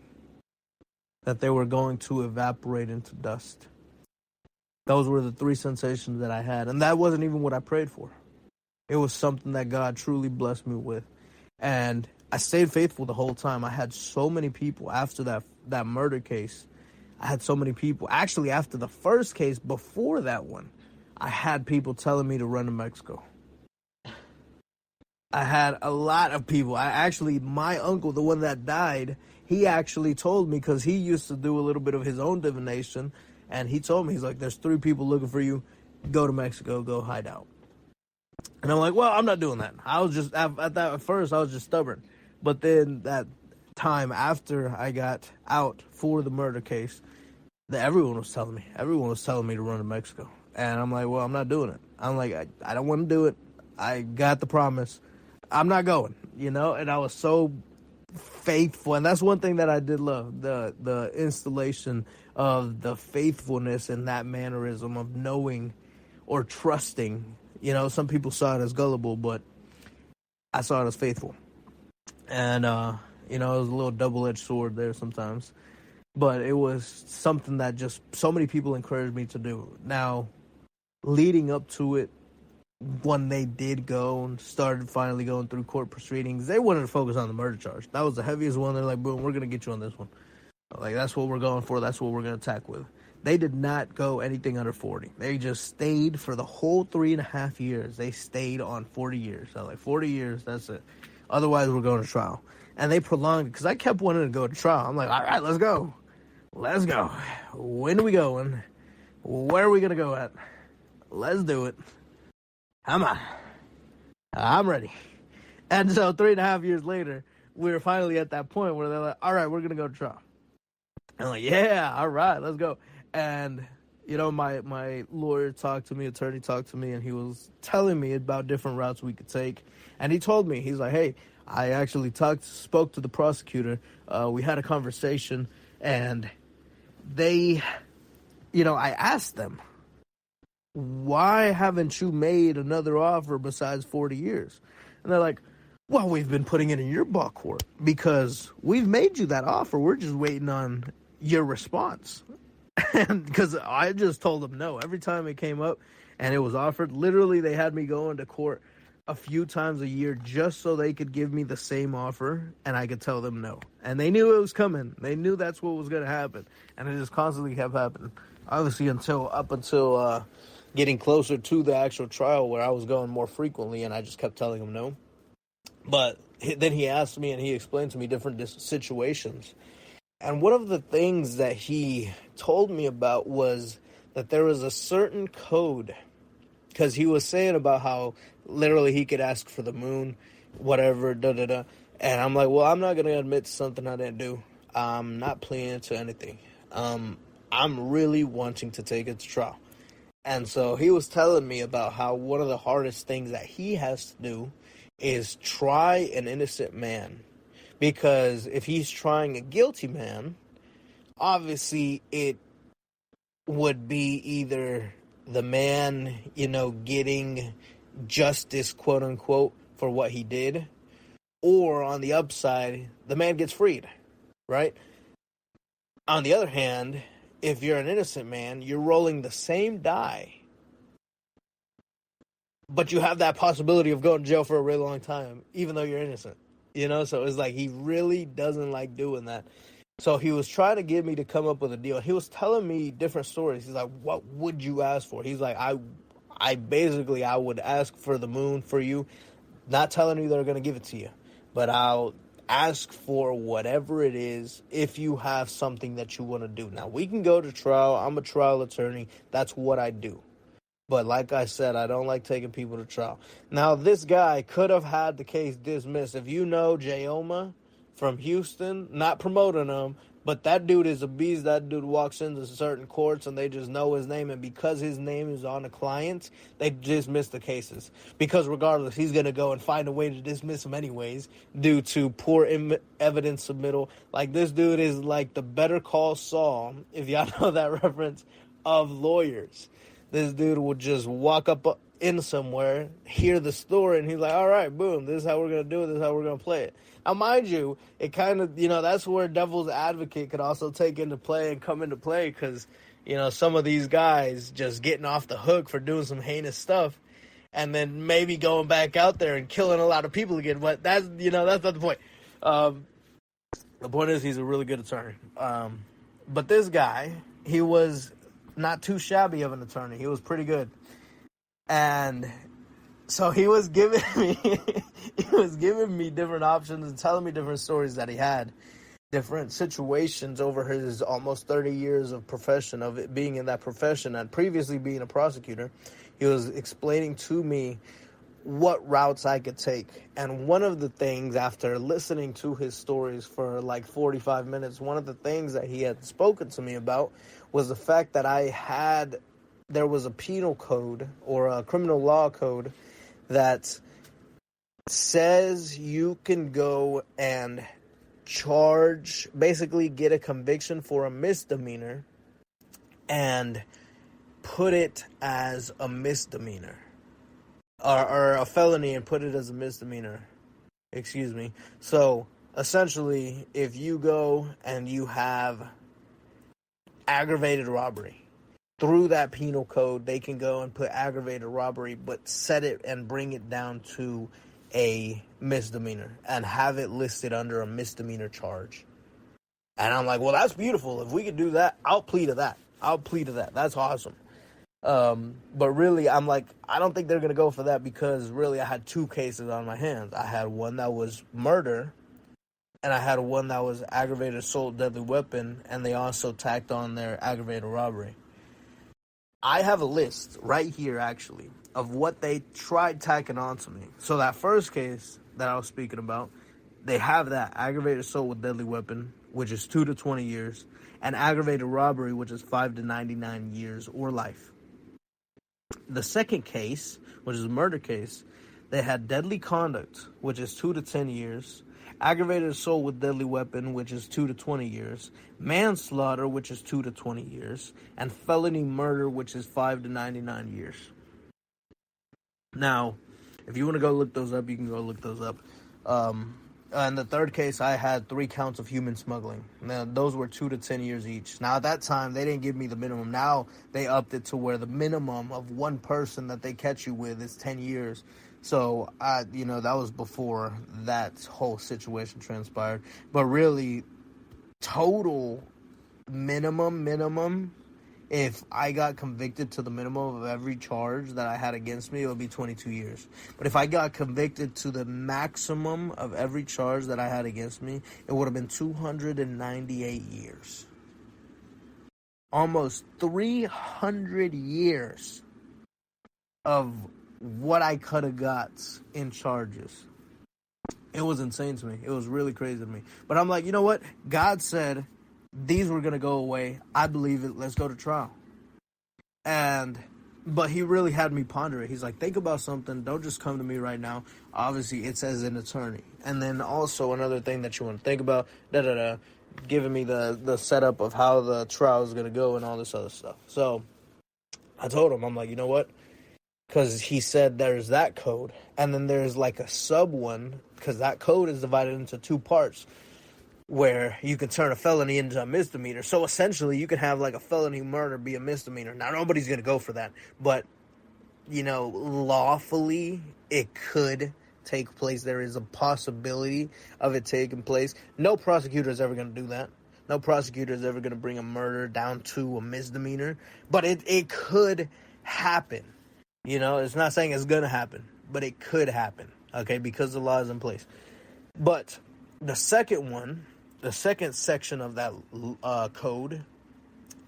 that they were going to evaporate into dust. Those were the 3 sensations that I had, and that wasn't even what I prayed for. It was something that God truly blessed me with, and I stayed faithful the whole time. I had so many people after that murder case. I had so many people. Actually, after the first case, before that one, I had people telling me to run to Mexico. I had a lot of people. My uncle, the one that died, he actually told me, because he used to do a little bit of his own divination, and he told me, he's like, there's 3 people looking for you. Go to Mexico, go hide out. And I'm like, well, I'm not doing that. I was just, at first, I was just stubborn. But then that time after I got out for the murder case, everyone was telling me to run to Mexico. And I'm like, well, I'm not doing it. I'm like, I don't want to do it. I got the promise. I'm not going, And I was so faithful. And that's one thing that I did love, the installation of the faithfulness and that mannerism of knowing or trusting. Some people saw it as gullible, but I saw it as faithful. And, it was a little double-edged sword there sometimes. But it was something that just so many people encouraged me to do. Now, leading up to it, when they did go and started finally going through court proceedings, they wanted to focus on the murder charge. That was the heaviest one. They're like, boom, we're going to get you on this one. Like, that's what we're going for. That's what we're going to attack with. They did not go anything under 40. They just stayed for the whole 3.5 years. They stayed on 40 years. So, like, 40 years, that's it. Otherwise, we're going to trial. And they prolonged it because I kept wanting to go to trial. I'm like, all right, let's go. Let's go. When are we going? Where are we going to go at? Let's do it. Come on. I'm ready. And so 3.5 years later, we were finally at that point where they're like, all right, we're going to go to trial. I'm like, yeah, all right, let's go. And, you know, my lawyer talked to me, attorney talked to me, and he was telling me about different routes we could take. And he told me, he's like, hey, I actually spoke to the prosecutor. We had a conversation, and they, you know, I asked them, why haven't you made another offer besides 40 years? And they're like, well, we've been putting it in your ball court because we've made you that offer. We're just waiting on your response. And because I just told them no. Every time it came up and it was offered, literally they had me go into court a few times a year just so they could give me the same offer and I could tell them no. And they knew it was coming. They knew that's what was going to happen. And it just constantly kept happening. Obviously up until getting closer to the actual trial where I was going more frequently and I just kept telling them no. But then he asked me and he explained to me different situations. And one of the things that he told me about was that there was a certain code, because he was saying about how literally he could ask for the moon, whatever, da-da-da. And I'm like, well, I'm not going to admit to something I didn't do. I'm not pleading to anything. I'm really wanting to take it to trial. And so he was telling me about how one of the hardest things that he has to do is try an innocent man. Because if he's trying a guilty man, obviously it would be either the man, you know, getting justice, quote unquote, for what he did, or on the upside, the man gets freed, right? On the other hand, if you're an innocent man, you're rolling the same die, but you have that possibility of going to jail for a really long time, even though you're innocent. You know, so it's like he really doesn't like doing that. So he was trying to get me to come up with a deal. He was telling me different stories. He's like, what would you ask for? He's like, I would ask for the moon for you, not telling you they're going to give it to you, but I'll ask for whatever it is if you have something that you want to do. Now, we can go to trial. I'm a trial attorney. That's what I do. But like I said, I don't like taking people to trial. Now, this guy could have had the case dismissed. If you know Jayoma from Houston, not promoting him, but that dude is a beast. That dude walks into certain courts and they just know his name. And because his name is on the clients, they dismiss the cases. Because regardless, he's going to go and find a way to dismiss them anyways due to poor evidence submittal. Like, this dude is like the Better Call Saul, if y'all know that reference, of lawyers. This dude would just walk up in somewhere, hear the story, and he's like, all right, boom, this is how we're going to do it, this is how we're going to play it. Now, mind you, it kind of, you know, that's where devil's advocate could also take into play and come into play because, you know, some of these guys just getting off the hook for doing some heinous stuff and then maybe going back out there and killing a lot of people again. But that's, you know, that's not the point. The point is he's a really good attorney. But this guy, he was not too shabby of an attorney. He was pretty good. And so he was giving me different options and telling me different stories that he had, different situations over his almost 30 years of profession, of it being in that profession and previously being a prosecutor. He was explaining to me what routes I could take. And one of the things, after listening to his stories for like 45 minutes, one of the things that he had spoken to me about was the fact that there was a penal code or a criminal law code that says you can go and basically get a conviction for a misdemeanor and put it as a misdemeanor. Or a felony and put it as a misdemeanor. Excuse me. So, essentially, if you go and you have aggravated robbery through that penal code, they can go and put aggravated robbery, but set it and bring it down to a misdemeanor and have it listed under a misdemeanor charge. And I'm like, well, that's beautiful. If we could do that, I'll plead to that. That's awesome. But really, I'm like, I don't think they're going to go for that, because really I had two cases on my hands. I had one that was murder, and I had one that was aggravated assault, deadly weapon, and they also tacked on their aggravated robbery. I have a list right here, actually, of what they tried tacking on to me. So that first case that I was speaking about, they have that aggravated assault with deadly weapon, which is 2 to 20 years, and aggravated robbery, which is 5 to 99 years or life. The second case, which is a murder case, they had deadly conduct, which is 2 to 10 years, aggravated assault with deadly weapon, which is 2 to 20 years, manslaughter, which is 2 to 20 years, and felony murder, which is 5 to 99 years. Now, if you want to go look those up, you can go look those up. And the third case, I had 3 counts of human smuggling. Now, those were 2 to 10 years each. Now, at that time, they didn't give me the minimum. Now, they upped it to where the minimum of one person that they catch you with is 10 years. So, that was before that whole situation transpired. But really, total minimum, if I got convicted to the minimum of every charge that I had against me, it would be 22 years. But if I got convicted to the maximum of every charge that I had against me, it would have been 298 years. Almost 300 years of what I could have got in charges. It was insane to me. It was really crazy to me. But I'm like, you know what? God said these were going to go away. I believe it. Let's go to trial. But he really had me ponder it. He's like, think about something. Don't just come to me right now. Obviously, it's as an attorney. And then also another thing that you want to think about, giving me the setup of how the trial is going to go and all this other stuff. So I told him, I'm like, you know what? Because he said there's that code, and then there's like a sub one, because that code is divided into 2 parts, where you can turn a felony into a misdemeanor. So essentially, you can have like a felony murder be a misdemeanor. Now, nobody's going to go for that, but, lawfully, it could take place. There is a possibility of it taking place. No prosecutor is ever going to do that. No prosecutor is ever going to bring a murder down to a misdemeanor, but it could happen. It's not saying it's going to happen, but it could happen, okay, because the law is in place. But the second section of that code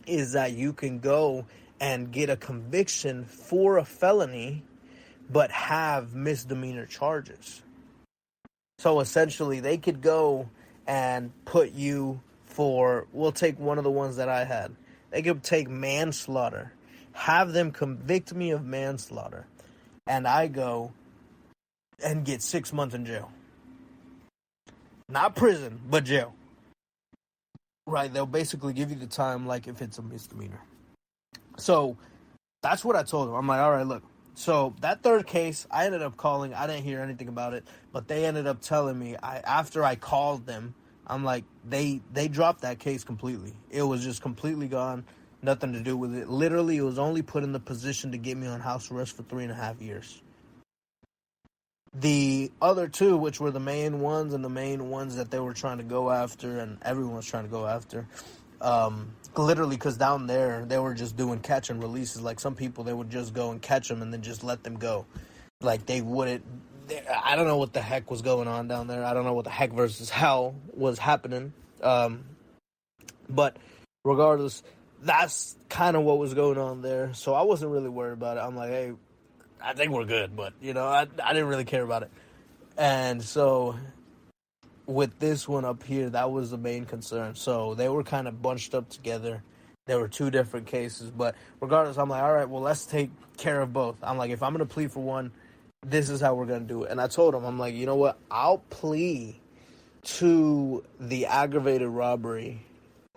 is that you can go and get a conviction for a felony, but have misdemeanor charges. So essentially, they could go and put you for, we'll take one of the ones that I had. They could take manslaughter, have them convict me of manslaughter, and I go and get 6 months in jail. Not prison, but jail. Right, they'll basically give you the time like if it's a misdemeanor. So that's what I told them. I'm like, all right, look. So that third case, I ended up calling. I didn't hear anything about it, but they ended up telling me, after I called them, I'm like, they dropped that case completely. It was just completely gone. Nothing to do with it. Literally, it was only put in the position to get me on house arrest for 3.5 years. The other 2, which were the main ones that they were trying to go after, and everyone was trying to go after, literally, because down there, they were just doing catch and releases. Like, some people, they would just go and catch them and then just let them go. Like, they wouldn't, I don't know what the heck was going on down there. I don't know what the heck versus how was happening. But regardless, that's kind of what was going on there. So I wasn't really worried about it. I'm like, hey, I think we're good, but, I didn't really care about it. And so with this one up here, that was the main concern. So they were kind of bunched up together. There were 2 different cases, but regardless, I'm like, all right, well, let's take care of both. I'm like, if I'm going to plead for one, this is how we're going to do it. And I told him, I'm like, you know what? I'll plea to the aggravated robbery,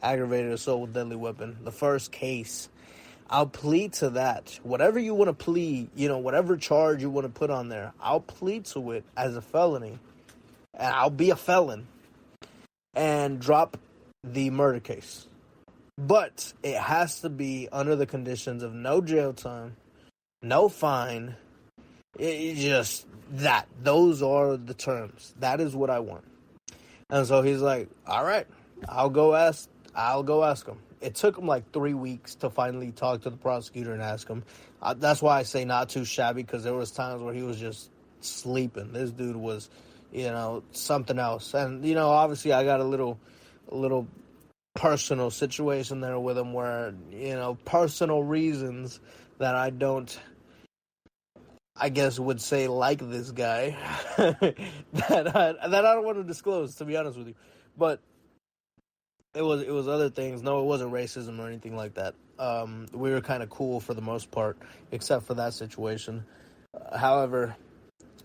aggravated assault with deadly weapon, the first case. I'll plead to that. Whatever you want to plead, whatever charge you want to put on there, I'll plead to it as a felony. And I'll be a felon. And drop the murder case. But it has to be under the conditions of no jail time, no fine. It just that. Those are the terms. That is what I want. And so he's like, all right, I'll go ask him. It took him like 3 weeks to finally talk to the prosecutor and ask him. That's why I say not too shabby, because there was times where he was just sleeping. This dude was, something else. And, obviously I got a little personal situation there with him where, personal reasons that I don't, I guess would say, like this guy that I don't want to disclose, to be honest with you. But it was other things. No, it wasn't racism or anything like that. We were kind of cool for the most part, except for that situation. However,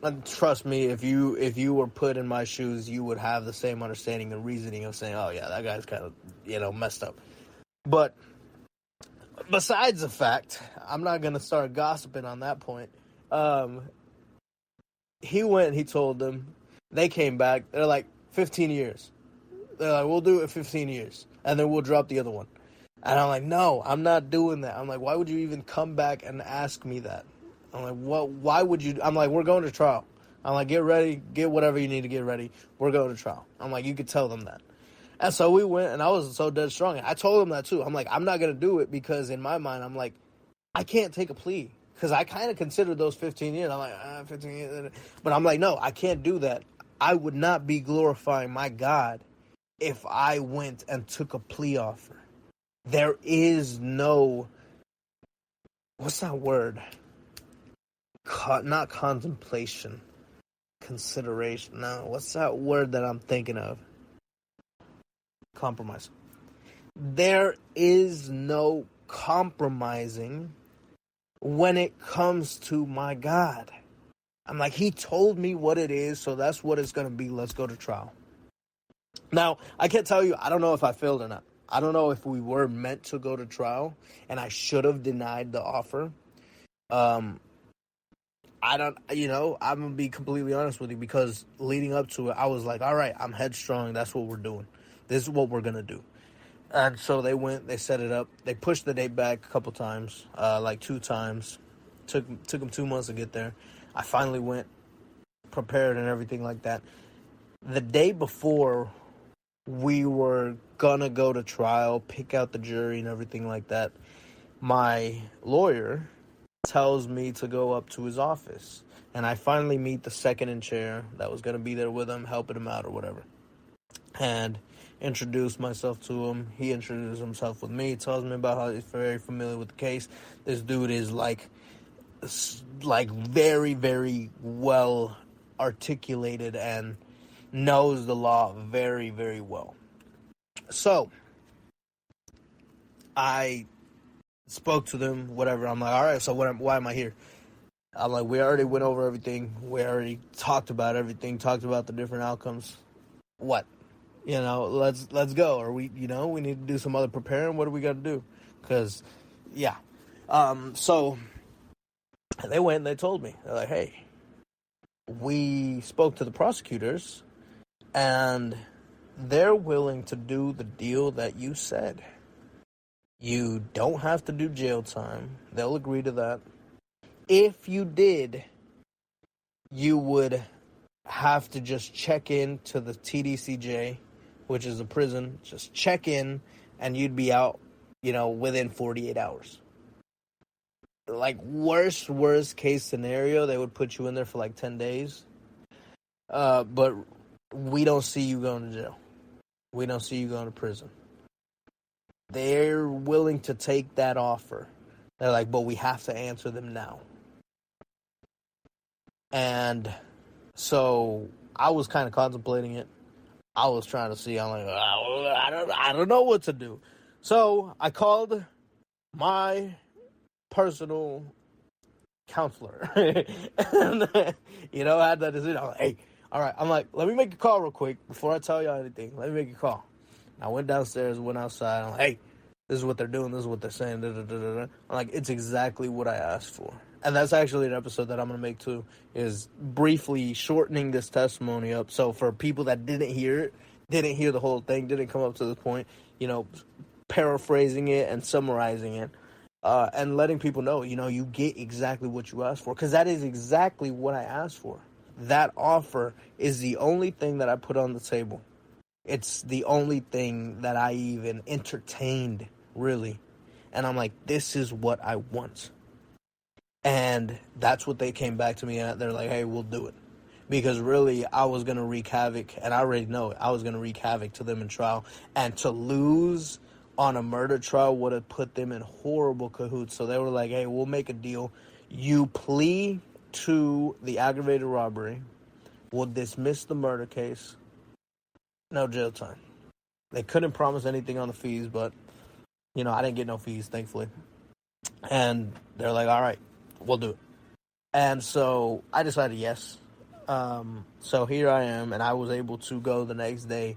and trust me, if you were put in my shoes, you would have the same understanding and reasoning of saying, "Oh yeah, that guy's kind of messed up." But besides the fact, I'm not gonna start gossiping on that point. He went and he told them. They came back. They're like, 15 years. They're like, we'll do it 15 years. And then we'll drop the other one. And I'm like, no, I'm not doing that. I'm like, why would you even come back and ask me that? I'm like, what? Why would you? I'm like, we're going to trial. I'm like, get ready. Get whatever you need to get ready. We're going to trial. I'm like, you could tell them that. And so we went, and I was so dead strong. I told them that too. I'm like, I'm not going to do it because in my mind, I'm like, I can't take a plea. Because I kind of considered those 15 years. I'm like, 15 years. But I'm like, no, I can't do that. I would not be glorifying my God if I went and took a plea offer. There is no, what's that word? Not contemplation. Consideration. No, what's that word that I'm thinking of? Compromise. There is no compromising when it comes to my God. I'm like, he told me what it is, so that's what it's going to be. Let's go to trial. Now, I can't tell you, I don't know if I failed or not. I don't know if we were meant to go to trial, and I should have denied the offer. I don't, I'm going to be completely honest with you, because leading up to it, I was like, all right, I'm headstrong. That's what we're doing. This is what we're going to do. And so they went, they set it up. They pushed the date back a couple times, like 2 times. Took them 2 months to get there. I finally went, prepared and everything like that. The day before we were gonna go to trial, pick out the jury and everything like that, my lawyer tells me to go up to his office. And I finally meet the second in chair that was gonna be there with him, helping him out or whatever. And introduced myself to him. He introduced himself with me. Tells me about how he's very familiar with the case. This dude is like very, very well articulated and knows the law very, very well. So I spoke to them, whatever. I'm like, all right, so why am I here? I'm like, we already went over everything. We already talked about everything, talked about the different outcomes. What? Let's go. Or we need to do some other preparing. What do we got to do? Because, yeah. So they went and they told me. They're like, hey, we spoke to the prosecutors, and they're willing to do the deal that you said. You don't have to do jail time. They'll agree to that. If you did, you would have to just check in to the TDCJ, which is a prison. Just check in, and you'd be out, within 48 hours. Like, worst case scenario, they would put you in there for like 10 days. But we don't see you going to jail. We don't see you going to prison. They're willing to take that offer. They're like, but we have to answer them now. And so I was kind of contemplating it. I was trying to see. I'm like, I don't know what to do. So I called my personal counselor. And, I had that decision. I'm like, hey, all right. I'm like, let me make a call real quick before I tell y'all anything. Let me make a call. I went downstairs, went outside. I'm like, hey, this is what they're doing. This is what they're saying. Da, da, da, da, da. I'm like, it's exactly what I asked for. And that's actually an episode that I'm going to make too, is briefly shortening this testimony up. So for people that didn't hear it, didn't hear the whole thing, didn't come up to this point, paraphrasing it and summarizing it, and letting people know, you get exactly what you asked for, because that is exactly what I asked for. That offer is the only thing that I put on the table. It's the only thing that I even entertained, really. And I'm like, this is what I want. And that's what they came back to me at. They're like, hey, we'll do it. Because really, I was going to wreak havoc, and I already know it. I was going to wreak havoc to them in trial. And to lose on a murder trial would have put them in horrible cahoots. So they were like, hey, we'll make a deal. You plea to the aggravated robbery. We'll dismiss the murder case. No jail time. They couldn't promise anything on the fees, but, I didn't get no fees, thankfully. And they're like, all right, we'll do it. And so I decided yes. So here I am, and I was able to go the next day,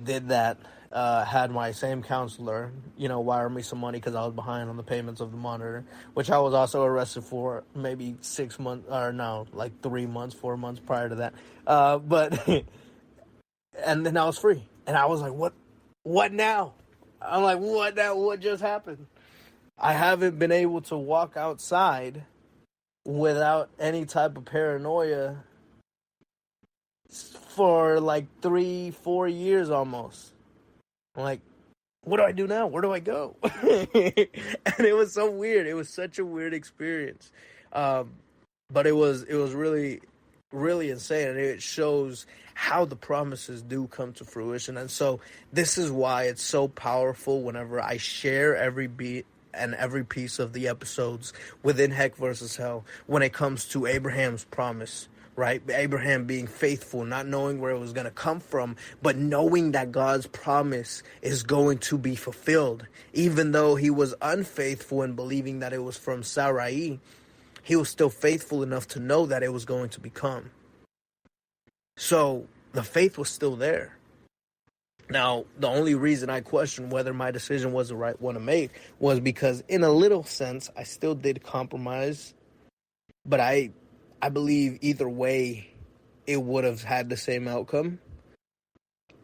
did that, had my same counselor, wire me some money because I was behind on the payments of the monitor, which I was also arrested for maybe 6 months, or no, like 3 months, 4 months prior to that. But, and then I was free. And I was like, what now? I'm like, what now? What just happened? I haven't been able to walk outside without any type of paranoia for like 3-4 years almost. I'm like, what do I do now? Where do I go? And it was so weird. It was such a weird experience. But it was really, really insane. And it shows how the promises do come to fruition. And so this is why it's so powerful whenever I share every beat and every piece of the episodes within Heck versus Hell when it comes to Abraham's promise, right? Abraham being faithful, not knowing where it was going to come from, but knowing that God's promise is going to be fulfilled. Even though he was unfaithful in believing that it was from Sarai, he was still faithful enough to know that it was going to become. So the faith was still there. Now, the only reason I questioned whether my decision was the right one to make was because, in a little sense, I still did compromise. But I believe either way, it would have had the same outcome.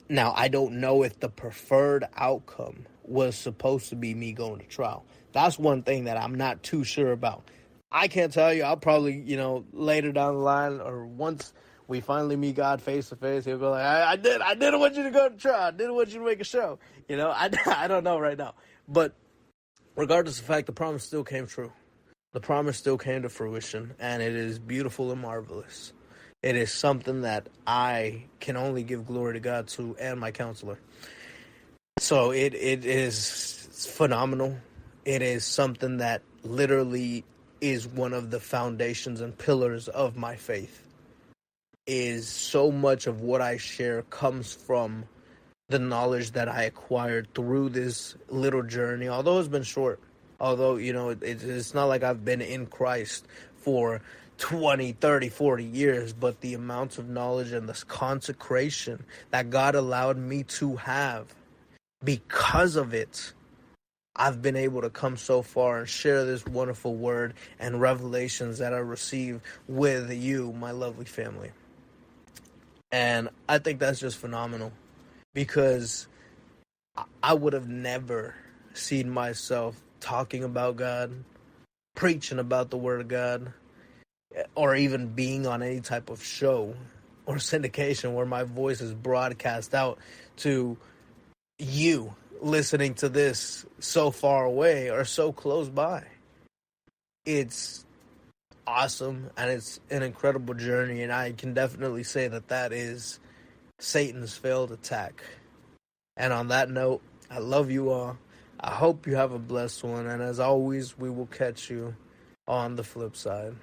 Now, I don't know if the preferred outcome was supposed to be me going to trial. That's one thing that I'm not too sure about. I can't tell you. I'll probably, later down the line, or once we finally meet God face to face, he'll be like, I didn't want you to go to trial. I didn't want you to make a show. I don't know right now. But regardless of the fact, the promise still came true. The promise still came to fruition, and it is beautiful and marvelous. It is something that I can only give glory to God to and my counselor. So it is phenomenal. It is something that literally is one of the foundations and pillars of my faith. Is so much of what I share comes from the knowledge that I acquired through this little journey, although it's been short. Although, it's not like I've been in Christ for 20, 30, 40 years, but the amounts of knowledge and this consecration that God allowed me to have, because of it, I've been able to come so far and share this wonderful word and revelations that I receive with you, my lovely family. And I think that's just phenomenal, because I would have never seen myself talking about God, preaching about the Word of God, or even being on any type of show or syndication where my voice is broadcast out to you listening to this so far away or so close by. It's awesome, and it's an incredible journey, and I can definitely say that is Satan's failed attack. And on that note, I love you all. I hope you have a blessed one, and as always, we will catch you on the flip side.